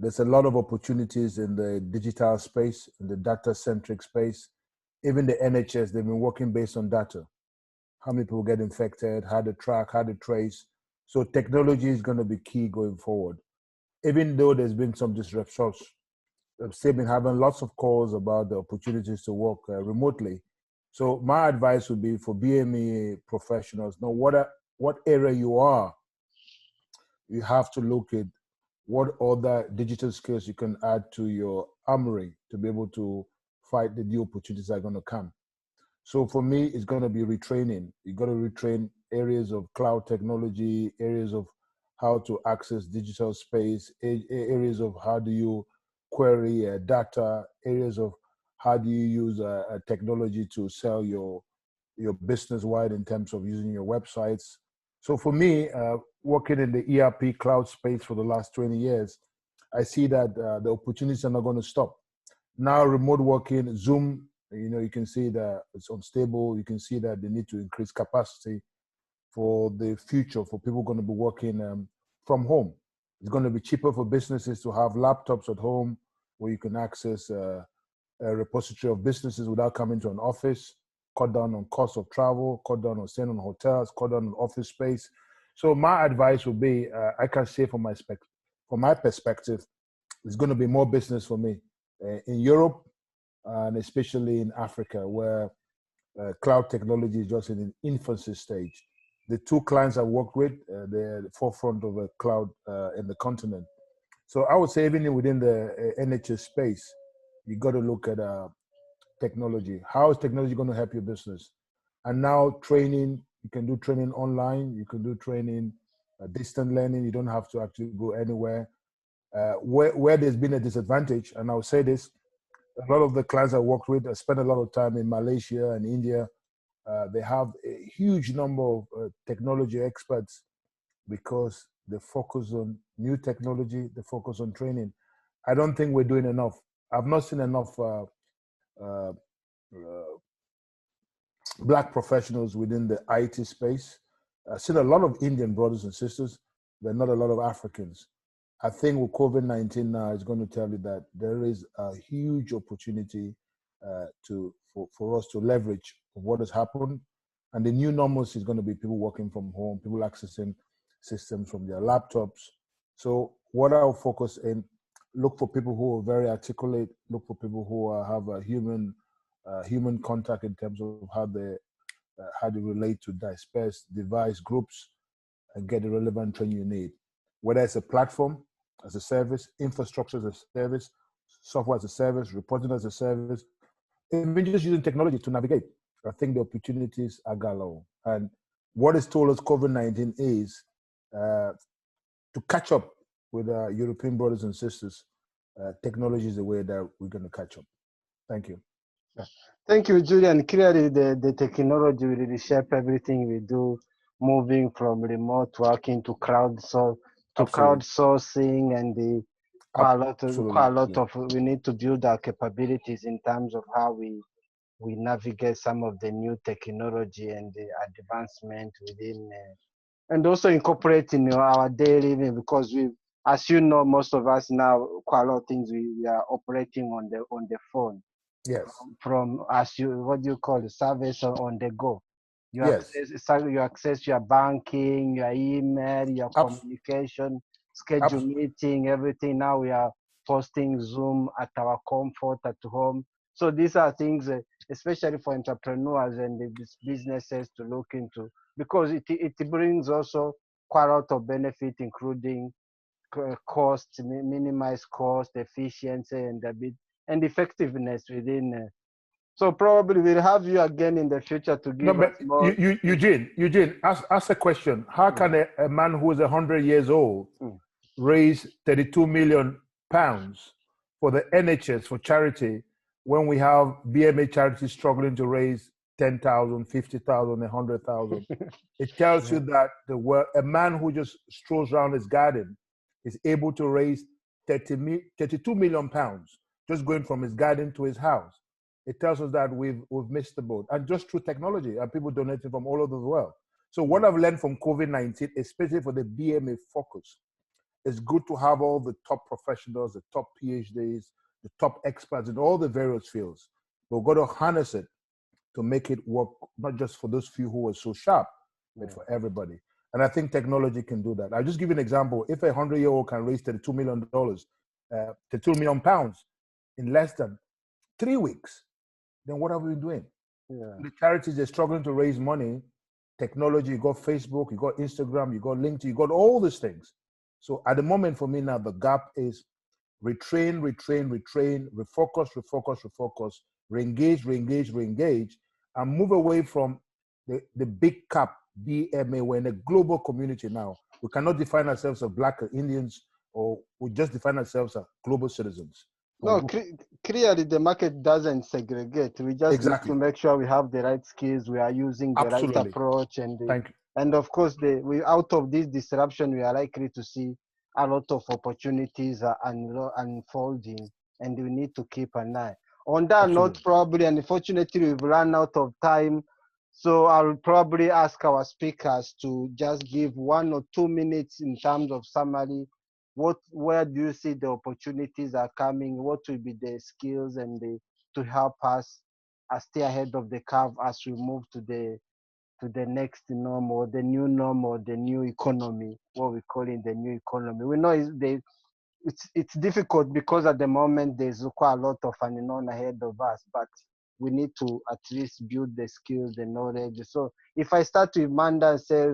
There's a lot of opportunities in the digital space, in the data-centric space. Even the NHS, they've been working based on data. How many people get infected, how to track, how to trace. So technology is going to be key going forward. Even though there's been some disruptions, I've still been having lots of calls about the opportunities to work remotely. So my advice would be for BME professionals, no matter what area you are, you have to look at what other digital skills you can add to your armory to be able to fight the new opportunities that are going to come. So for me, it's going to be retraining. You got to retrain areas of cloud technology, areas of how to access digital space, areas of how do you query data, areas of how do you use technology to sell your business wide in terms of using your websites. So for me, working in the ERP cloud space for the last 20 years, I see that the opportunities are not going to stop. Now remote working, Zoom, you know, you can see that it's unstable. You can see that they need to increase capacity for the future, for people going to be working from home. It's going to be cheaper for businesses to have laptops at home where you can access a repository of businesses without coming to an office, cut down on cost of travel, cut down on staying on hotels, cut down on office space. So my advice would be, I can say from my perspective, it's going to be more business for me in Europe and especially in Africa, where cloud technology is just in an infancy stage. The two clients I work with, they're at the forefront of a cloud in the continent. So I would say even within the NHS space, you got to look at technology. How is technology going to help your business? And now training, you can do training online, you can do training, distant learning. You don't have to actually go anywhere. Where there's been a disadvantage, and I'll say this, a lot of the clients I worked with, I spent a lot of time in Malaysia and India. They have a huge number of technology experts because they focus on new technology, they focus on training. I don't think we're doing enough. I've not seen enough Black professionals within the IT space. I've seen a lot of Indian brothers and sisters, but not a lot of Africans. I think with COVID-19 now, it's going to tell you that there is a huge opportunity for us to leverage what has happened. And the new normalcy is going to be people working from home, people accessing systems from their laptops. So what I'll focus in, look for people who are very articulate, look for people who have a human contact in terms of how they relate to dispersed device groups and get the relevant training you need. Whether it's a platform as a service, infrastructure as a service, software as a service, reporting as a service, even just using technology to navigate. I think the opportunities are galore. And what has told us COVID-19 is to catch up with our European brothers and sisters. Technology is the way that we're going to catch up. Thank you. Thank you, Julian. Clearly, the technology will reshape everything we do, moving from remote working to crowdsourcing, and quite a lot of we need to build our capabilities in terms of how we navigate some of the new technology and the advancement within, and also incorporate in our daily living, because we, as you know, most of us now, quite a lot of things we are operating on the phone. Yes. From as you, what do you call the service on the go? You Yes. access your banking, your email, your communication, schedule meeting, everything. Now we are posting Zoom at our comfort at home. So these are things, especially for entrepreneurs and the businesses to look into, because it brings also quite a lot of benefit, including cost, minimize cost, efficiency, and effectiveness within. So probably we'll have you again in the future to give us more. Eugene, ask a question. How can a man who is 100 years old raise 32 million pounds for the NHS, for charity, when we have BMA charities struggling to raise 10,000, 50,000, 100,000? It tells you that a man who just strolls around his garden is able to raise 32 million pounds just going from his garden to his house. It tells us that we've missed the boat, and just through technology, and people donating from all over the world. So what I've learned from COVID-19, especially for the BMA focus, it's good to have all the top professionals, the top PhDs, the top experts in all the various fields. We've got to harness it to make it work, not just for those few who are so sharp, but for everybody. And I think technology can do that. I'll just give you an example. If a 100-year-old can raise $32 million, 32 million pounds in less than 3 weeks, then what have we been doing? The charities are struggling to raise money. Technology, you got Facebook, you got Instagram, you got LinkedIn, you got all these things. So at the moment for me now, the gap is retrain, refocus, re-engage, and move away from the big cap BMA. We're in a global community now. We cannot define ourselves as Black or Indians, or we just define ourselves as global citizens. No, clearly the market doesn't segregate. We just need to make sure we have the right skills, we are using the right approach, and of course, we out of this disruption, we are likely to see a lot of opportunities unfolding, and we need to keep an eye. On that note, probably, and unfortunately, we've run out of time, so I'll probably ask our speakers to just give 1 or 2 minutes in terms of summary. Where do you see the opportunities are coming? What will be the skills and to help us stay ahead of the curve as we move to the to the next normal, the new normal, the new economy, what we call it the new economy. We know it's difficult because at the moment there's quite a lot of unknown ahead of us, but we need to at least build the skills, the knowledge. So if I start with Monder and say,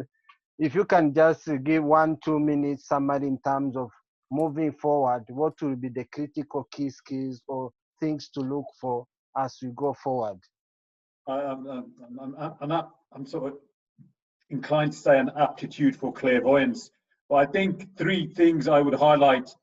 if you can just give 1-2 minutes summary in terms of moving forward, what will be the critical key skills or things to look for as we go forward? I'm sort of inclined to say an aptitude for clairvoyance. But I think 3 things I would highlight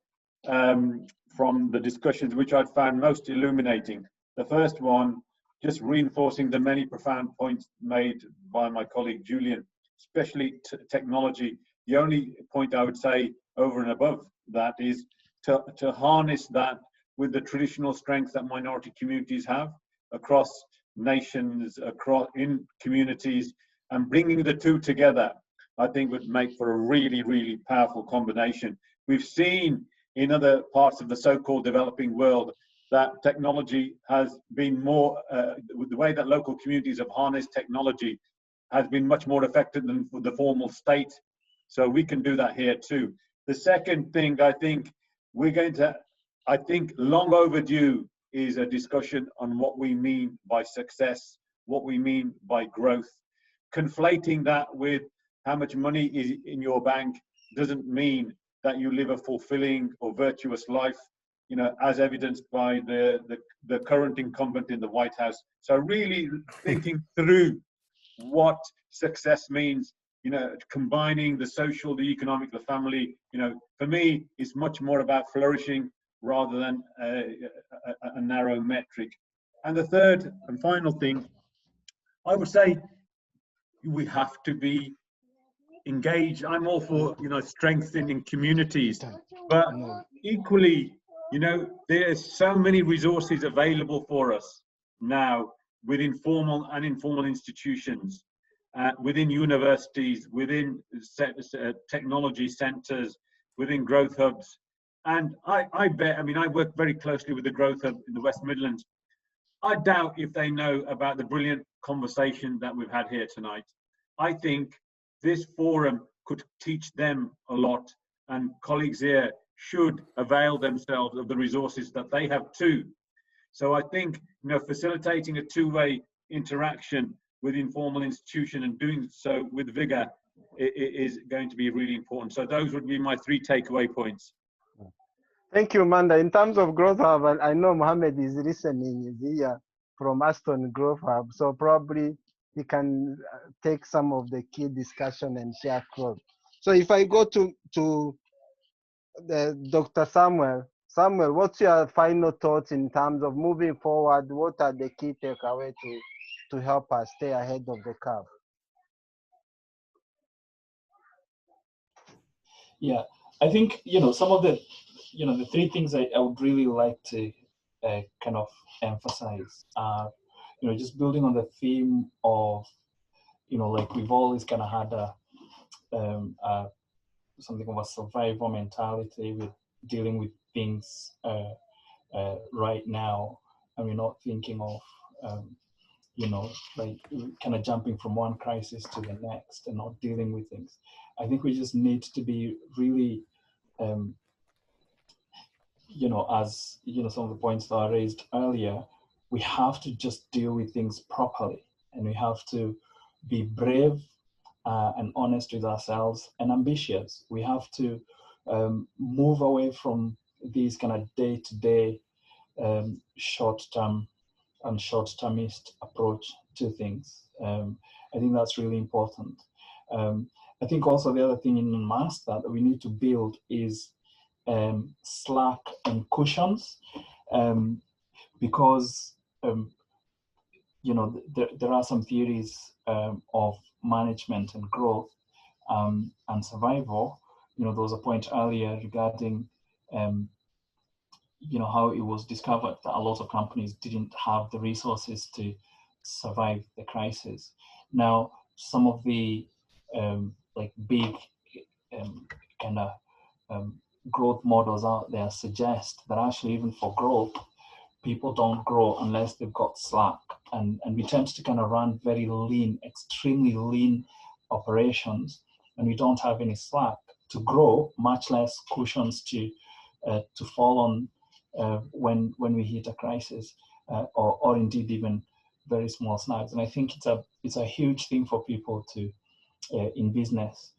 from the discussions which I'd found most illuminating. The first one, just reinforcing the many profound points made by my colleague Julian, especially technology. The only point I would say over and above that is to harness that with the traditional strengths that minority communities have across nations, across in communities, and bringing the 2 together, I think would make for a really, really powerful combination. We've seen in other parts of the so-called developing world that technology has been more, the way that local communities have harnessed technology has been much more effective than the formal state. So we can do that here too. The second thing I think long overdue is a discussion on what we mean by success, what we mean by growth. Conflating that with how much money is in your bank doesn't mean that you live a fulfilling or virtuous life, you know, as evidenced by the current incumbent in the White House. So really thinking through what success means, you know, combining the social, the economic, the family, you know, for me, it's much more about flourishing rather than a narrow metric. And the third and final thing, I would say we have to be engaged. I'm all for, you know, strengthening communities, but equally, you know, there's so many resources available for us now within formal and informal institutions, within universities, within technology centers, within growth hubs. And I bet, I mean, I work very closely with the growth hub in the West Midlands. I doubt if they know about the brilliant conversation that we've had here tonight. I think this forum could teach them a lot, and colleagues here should avail themselves of the resources that they have too. So I think, you know, facilitating a 2-way interaction with informal institution and doing so with vigor is going to be really important. So those would be my 3 takeaway points. Thank you, Monder. In terms of Growth Hub, I know Mohammed is listening here from Aston Growth Hub, so probably he can take some of the key discussion and share across. So if I go to Dr. Samuel, what's your final thoughts in terms of moving forward? What are the key takeaways to help us stay ahead of the curve? Yeah, I think, you know, some of the, you know, the 3 things I would really like to kind of emphasize are, you know, just building on the theme of, you know, like we've always kind of had something of a survival mentality with dealing with things right now, and we're not thinking of, you know, like kind of jumping from one crisis to the next and not dealing with things. I think we just need to be really, you know, as, you know, some of the points that I raised earlier, we have to just deal with things properly, and we have to be brave and honest with ourselves and ambitious. We have to move away from these kind of day-to-day short-term and short-termist approach to things. I think that's really important. I think also the other thing in mass that we need to build is slack and cushions, because you know, there are some theories of management and growth and survival. You know, there was a point earlier regarding you know, how it was discovered that a lot of companies didn't have the resources to survive the crisis. Now, some of the like big kind of growth models out there suggest that actually even for growth, people don't grow unless they've got slack and we tend to kind of run very lean, extremely lean operations, and we don't have any slack to grow, much less cushions to fall on when we hit a crisis, or indeed even very small snags. And I think it's a huge thing for people to in business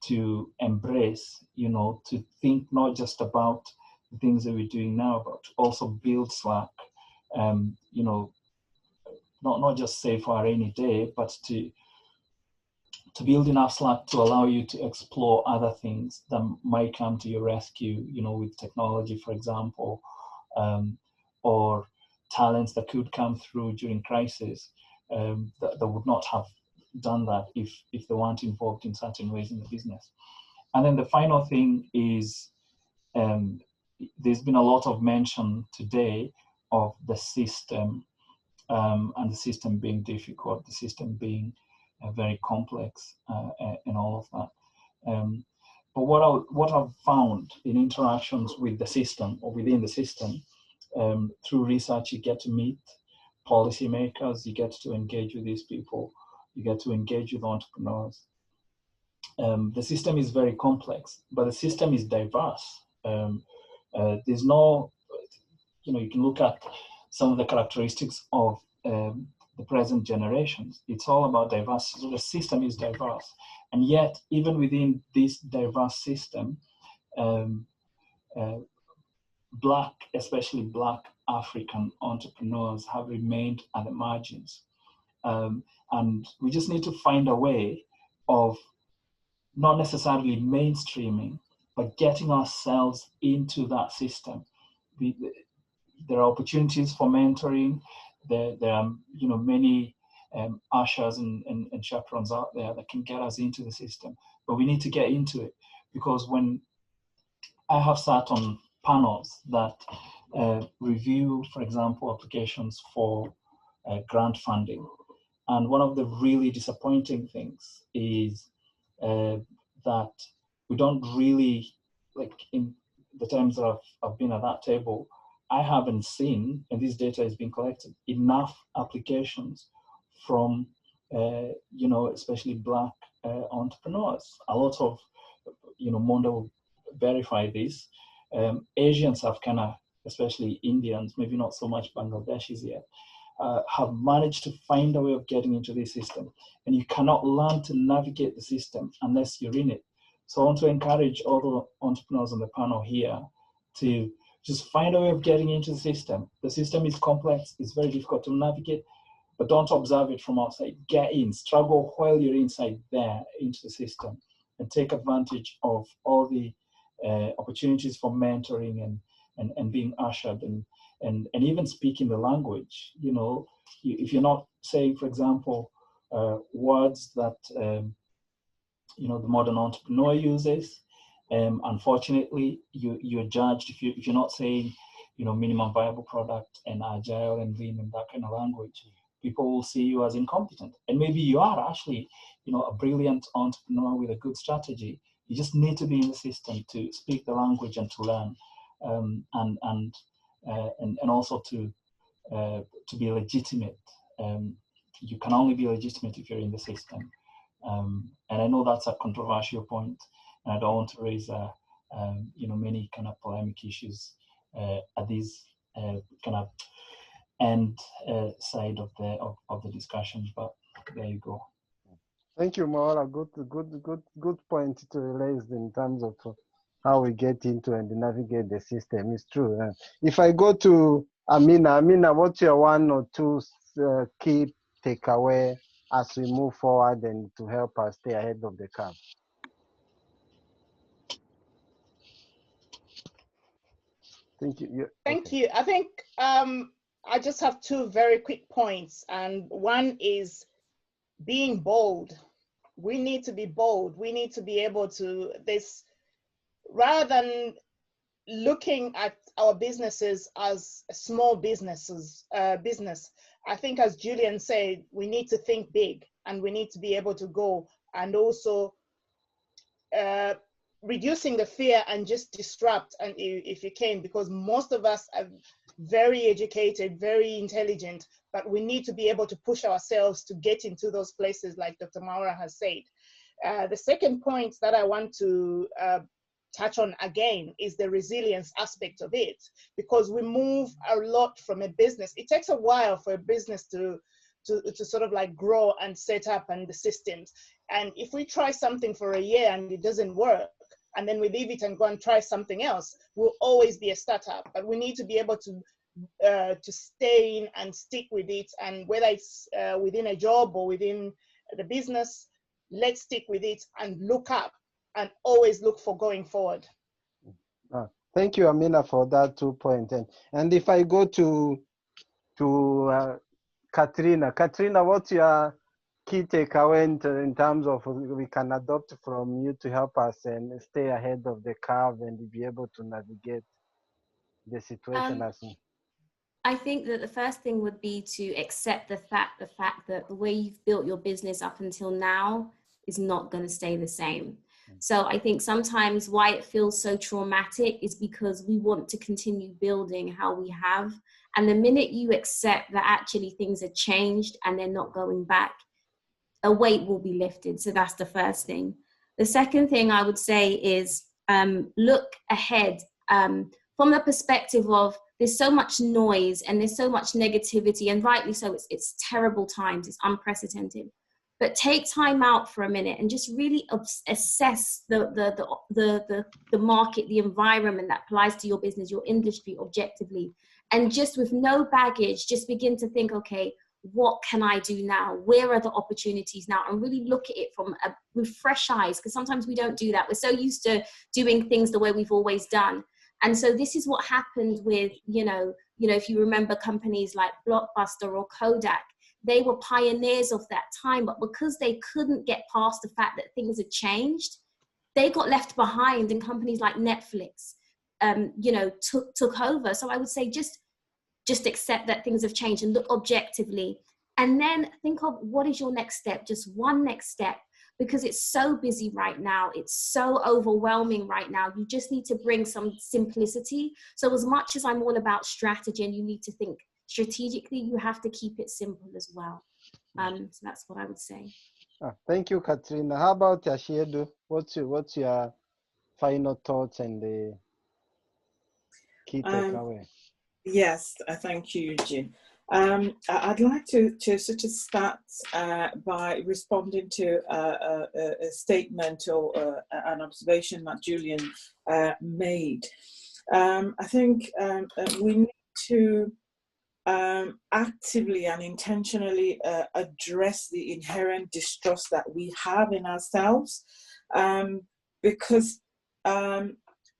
to embrace, you know, to think not just about the things that we're doing now, but also build slack, you know, not just save for a rainy day, but to build enough slack to allow you to explore other things that might come to your rescue, you know, with technology, for example, or talents that could come through during crisis that would not have done that if they weren't involved in certain ways in the business. And then the final thing is, there's been a lot of mention today of the system, and the system being difficult, the system being very complex, and all of that. But what I've found in interactions with the system or within the system, through research, you get to meet policymakers, you get to engage with these people, you get to engage with entrepreneurs. The system is very complex, but the system is diverse. There's no, you know, you can look at some of the characteristics of the present generations. It's all about diversity. So the system is diverse. And yet, even within this diverse system, especially Black African entrepreneurs have remained at the margins. And we just need to find a way of not necessarily mainstreaming, but getting ourselves into that system. There are opportunities for mentoring. There are, you know, many ushers and chaperones out there that can get us into the system, but we need to get into it, because when I have sat on panels that review, for example, applications for grant funding, and one of the really disappointing things is that we don't really, like in the times that I've been at that table, I haven't seen, and this data is being collected, enough applications from, you know, especially Black entrepreneurs. A lot of, you know, Monder will verify this. Asians have kind of, especially Indians, maybe not so much Bangladeshis yet, have managed to find a way of getting into this system. And you cannot learn to navigate the system unless you're in it. So I want to encourage all the entrepreneurs on the panel here to just find a way of getting into the system. The system is complex, it's very difficult to navigate, but don't observe it from outside. Get in, struggle while you're inside there into the system, and take advantage of all the opportunities for mentoring and being ushered and even speaking the language. You know, if you're not saying, for example, words that you know, the modern entrepreneur uses, unfortunately, you're judged if you're not saying, you know, minimum viable product and agile and lean and that kind of language. People will see you as incompetent, and maybe you are actually, you know, a brilliant entrepreneur with a good strategy. You just need to be in the system to speak the language and to learn, and also to be legitimate. You can only be legitimate if you're in the system. And I know that's a controversial point, and I don't want to raise you know, many kind of polemic issues at this kind of end side of the discussion, but there you go. Thank you, Mwaura. Good point to raise in terms of how we get into and navigate the system. It's true. If I go to Amina, what's your one or two key takeaway as we move forward and to help us stay ahead of the curve? Thank you. Thank you. I think I just have two very quick points, and one is being bold. We need to be bold. We need to be able to rather than looking at our businesses as small business. I think, as Julian said, we need to think big, and we need to be able to go, and also reducing the fear and just disrupt, and if you can, because most of us very educated, very intelligent, but we need to be able to push ourselves to get into those places like Dr. Mwaura has said. The second point that I want to touch on again is the resilience aspect of it, because we move a lot from a business. It takes a while for a business to sort of like grow and set up and the systems. And if we try something for a year and it doesn't work, and then we leave it and go and try something else, we'll always be a startup. But we need to be able to stay in and stick with it. And whether it's within a job or within the business, let's stick with it and look up and always look for going forward. Thank you, Amina, for that 2 points. And if I go to Katrina, what's your key takeaway in terms of we can adopt from you to help us and stay ahead of the curve and be able to navigate the situation as I think that the first thing would be to accept the fact that the way you've built your business up until now is not going to stay the same. So I think sometimes why it feels so traumatic is because we want to continue building how we have. And the minute you accept that actually things have changed and they're not going back, a weight will be lifted. So that's the first thing. The second thing I would say is look ahead from the perspective of there's so much noise and there's so much negativity, and rightly so, it's terrible times, it's unprecedented. But take time out for a minute and just really assess the market, the environment that applies to your business, your industry objectively. And just with no baggage, just begin to think, okay, what can I do now? Where are the opportunities now? And really look at it with fresh eyes, because sometimes we don't do that. We're so used to doing things the way we've always done. And so this is what happened with, if you remember companies like Blockbuster or Kodak, they were pioneers of that time, but because they couldn't get past the fact that things had changed, they got left behind, and companies like Netflix, took over. So I would say just accept that things have changed and look objectively, and then think of what is your next step, just one next step, because it's so busy right now. It's so overwhelming right now. You just need to bring some simplicity. So as much as I'm all about strategy and you need to think strategically, you have to keep it simple as well. So that's what I would say. Thank you, Katrina. How about Ashedu? What's your final thoughts and the key takeaway? Yes, thank you, Eugene. I'd like to sort of start by responding to a statement or an observation that Julian made. I think we need to actively and intentionally address the inherent distrust that we have in ourselves, because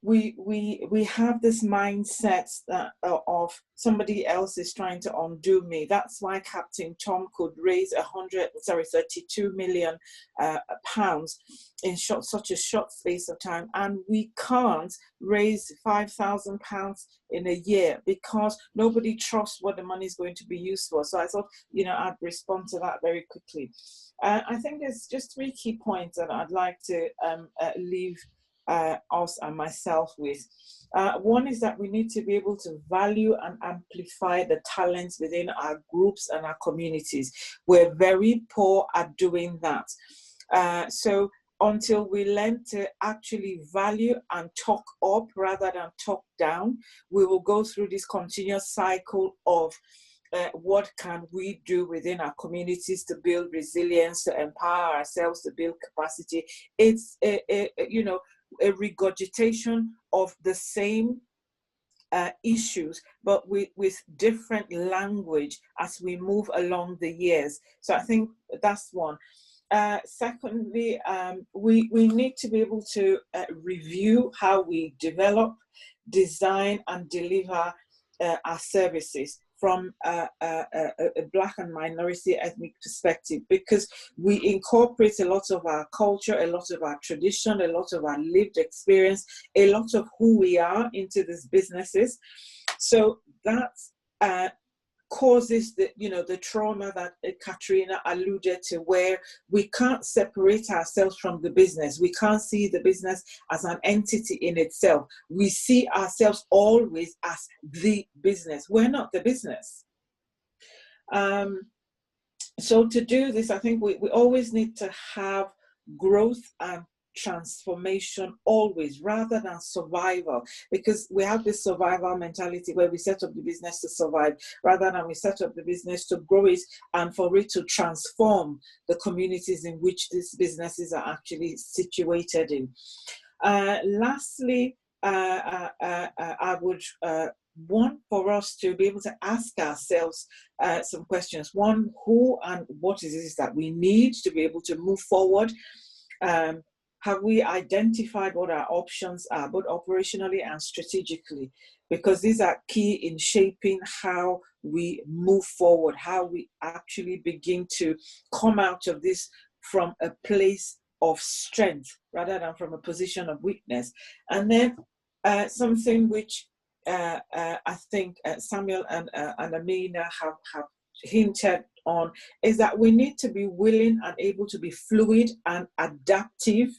we have this mindset that of somebody else is trying to undo me. That's why Captain Tom could raise 32 million pounds in such a short space of time, and we can't raise 5,000 pounds in a year because nobody trusts what the money is going to be used for. So I thought, I'd respond to that very quickly. I think there's just 3 key points that I'd like to leave us and myself with. One is that we need to be able to value and amplify the talents within our groups and our communities. We're very poor at doing that. So until we learn to actually value and talk up rather than talk down, we will go through this continuous cycle of what can we do within our communities to build resilience, to empower ourselves, to build capacity. It's a regurgitation of the same issues, but with different language as we move along the years. So I think that's one. Secondly, we need to be able to review how we develop, design, and deliver our services from a Black and minority ethnic perspective, because we incorporate a lot of our culture, a lot of our tradition, a lot of our lived experience, a lot of who we are into these businesses. So that's causes the, you know, the trauma that Katrina alluded to, where we can't separate ourselves from the business. We can't see the business as an entity in itself. We see ourselves always as the business. We're not the business. So to do this, I think we always need to have growth and transformation always, rather than survival, because we have this survival mentality where we set up the business to survive, rather than we set up the business to grow it and for it to transform the communities in which these businesses are actually situated in. Lastly, I would want for us to be able to ask ourselves some questions. One, who and what is it that we need to be able to move forward? Have we identified what our options are, both operationally and strategically? Because these are key in shaping how we move forward, how we actually begin to come out of this from a place of strength rather than from a position of weakness. And then something which I think Samuel and Amina have hinted on is that we need to be willing and able to be fluid and adaptive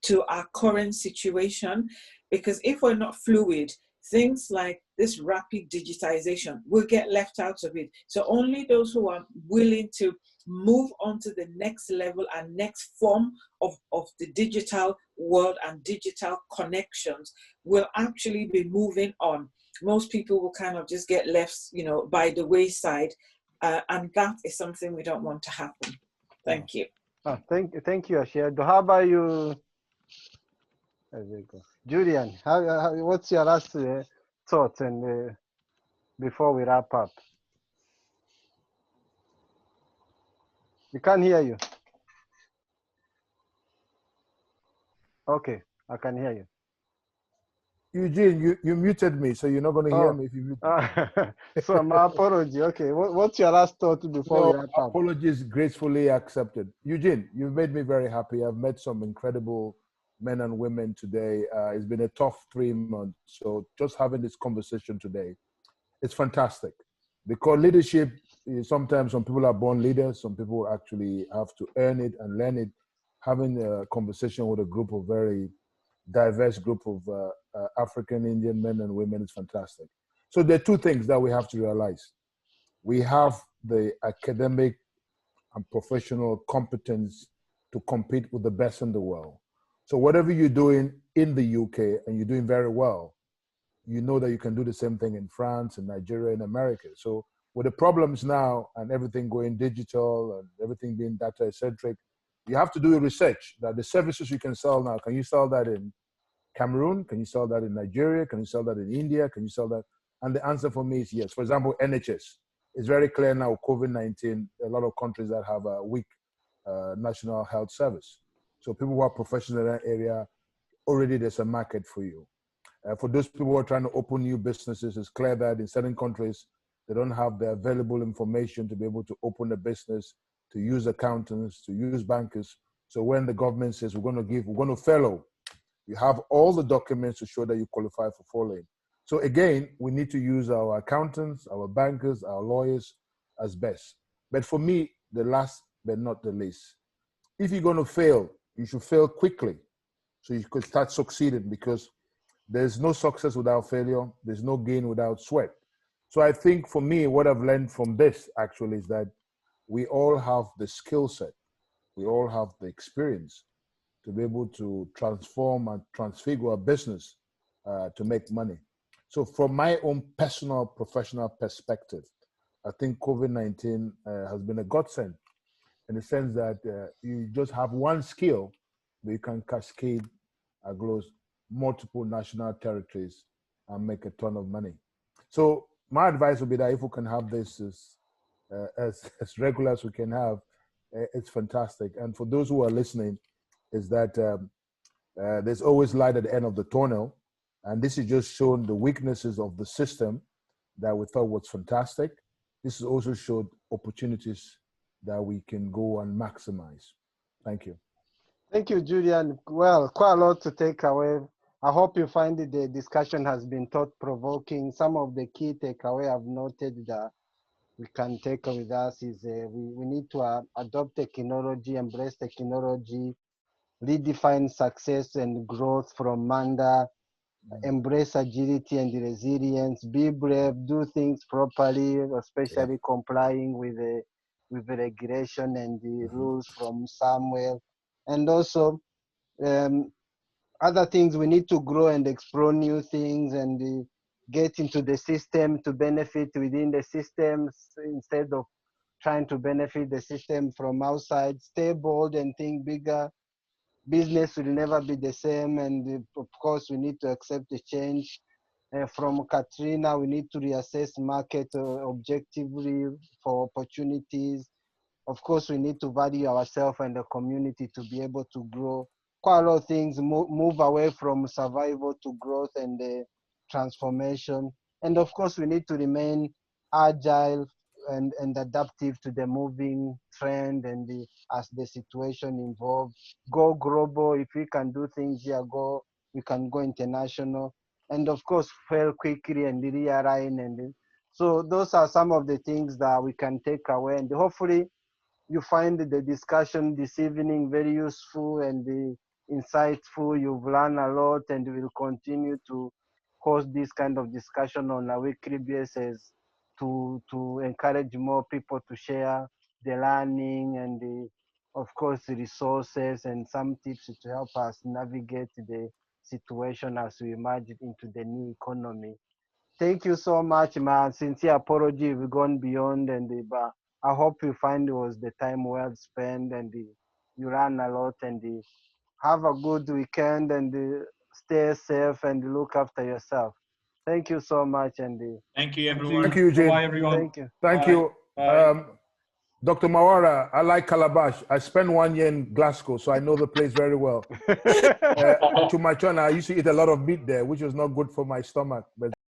to our current situation, because if we're not fluid, things like this rapid digitization will get left out of it. So only those who are willing to move on to the next level and next form of the digital world and digital connections will actually be moving on. Most people will kind of just get left, you know, by the wayside, and that is something we don't want to happen. Thank you. Thank you, Ashedo. How about you? There we go. Julian, what's your last thoughts and before we wrap up? We can't hear you. Okay, I can hear you. Eugene, you muted me, so you're not going to hear me if you mute me. So my apology. Okay, what's your last thought before we wrap up? Apologies gracefully accepted. Eugene, you've made me very happy. I've met some incredible men and women today. It's been a tough 3 months, so just having this conversation today, it's fantastic. Because leadership is sometimes some people are born leaders, some people actually have to earn it and learn it. Having a conversation with a group of very diverse group of African Indian men and women is fantastic. So there are two things that we have to realize. We have the academic and professional competence to compete with the best in the world. So whatever you're doing in the UK and you're doing very well, you know that you can do the same thing in France and Nigeria and America. So with the problems now and everything going digital and everything being data-centric, you have to do research that the services you can sell now, can you sell that in Cameroon? Can you sell that in Nigeria? Can you sell that in India? Can you sell that? And the answer for me is yes. For example, NHS. It's very clear now, COVID-19, a lot of countries that have a weak national health service. So people who are professionals in that area, already there's a market for you. For those people who are trying to open new businesses, it's clear that in certain countries, they don't have the available information to be able to open a business, to use accountants, to use bankers. So when the government says we're going to fellow, you have all the documents to show that you qualify for following. So again, we need to use our accountants, our bankers, our lawyers as best. But for me, the last but not the least, if you're going to fail, you should fail quickly so you could start succeeding, because there's no success without failure. There's no gain without sweat. So I think for me, what I've learned from this actually is that we all have the skill set. We all have the experience to be able to transform and transfigure our business to make money. So from my own personal, professional perspective, I think COVID-19 has been a godsend in the sense that you just have one skill, but you can cascade across multiple national territories and make a ton of money. So my advice would be that if we can have this as regular as we can have, it's fantastic. And for those who are listening, is that there's always light at the end of the tunnel. And this is just showing the weaknesses of the system that we thought was fantastic. This has also showed opportunities that we can go and maximize. Thank you. Thank you, Julian. Well, quite a lot to take away. I hope you find that the discussion has been thought-provoking. Some of the key takeaway I've noted that we can take with us is we need to adopt technology, embrace technology, redefine success and growth from Monder, embrace agility and resilience, be brave, do things properly, especially complying with the regulation and the rules from Samuel. And also other things, we need to grow and explore new things and get into the system to benefit within the systems instead of trying to benefit the system from outside. Stay bold and think bigger. Business will never be the same, and of course we need to accept the change. From Katrina, we need to reassess market objectively for opportunities. Of course, we need to value ourselves and the community to be able to grow. Quite a lot of things, move away from survival to growth and transformation. And of course, we need to remain agile and adaptive to the moving trend and as the situation evolves. Go global. If we can do things here, we can go international. And of course, fail quickly and realign. And so those are some of the things that we can take away. And hopefully, you find the discussion this evening very useful and insightful. You've learned a lot, and we'll continue to host this kind of discussion on a weekly basis to encourage more people to share the learning and of course, the resources and some tips to help us navigate the situation as we emerge into the new economy. Thank you so much, man. Sincere apology, we've gone beyond, but I hope you find it was the time well spent and you ran a lot and have a good weekend and stay safe and look after yourself. Thank you so much. And thank you, everyone. Thank you, Eugene. Bye, everyone. Thank you. Thank Bye. you. Bye. Dr. Mwaura, I like Calabash. I spent 1 year in Glasgow, so I know the place very well. To my channel, I used to eat a lot of meat there, which was not good for my stomach. But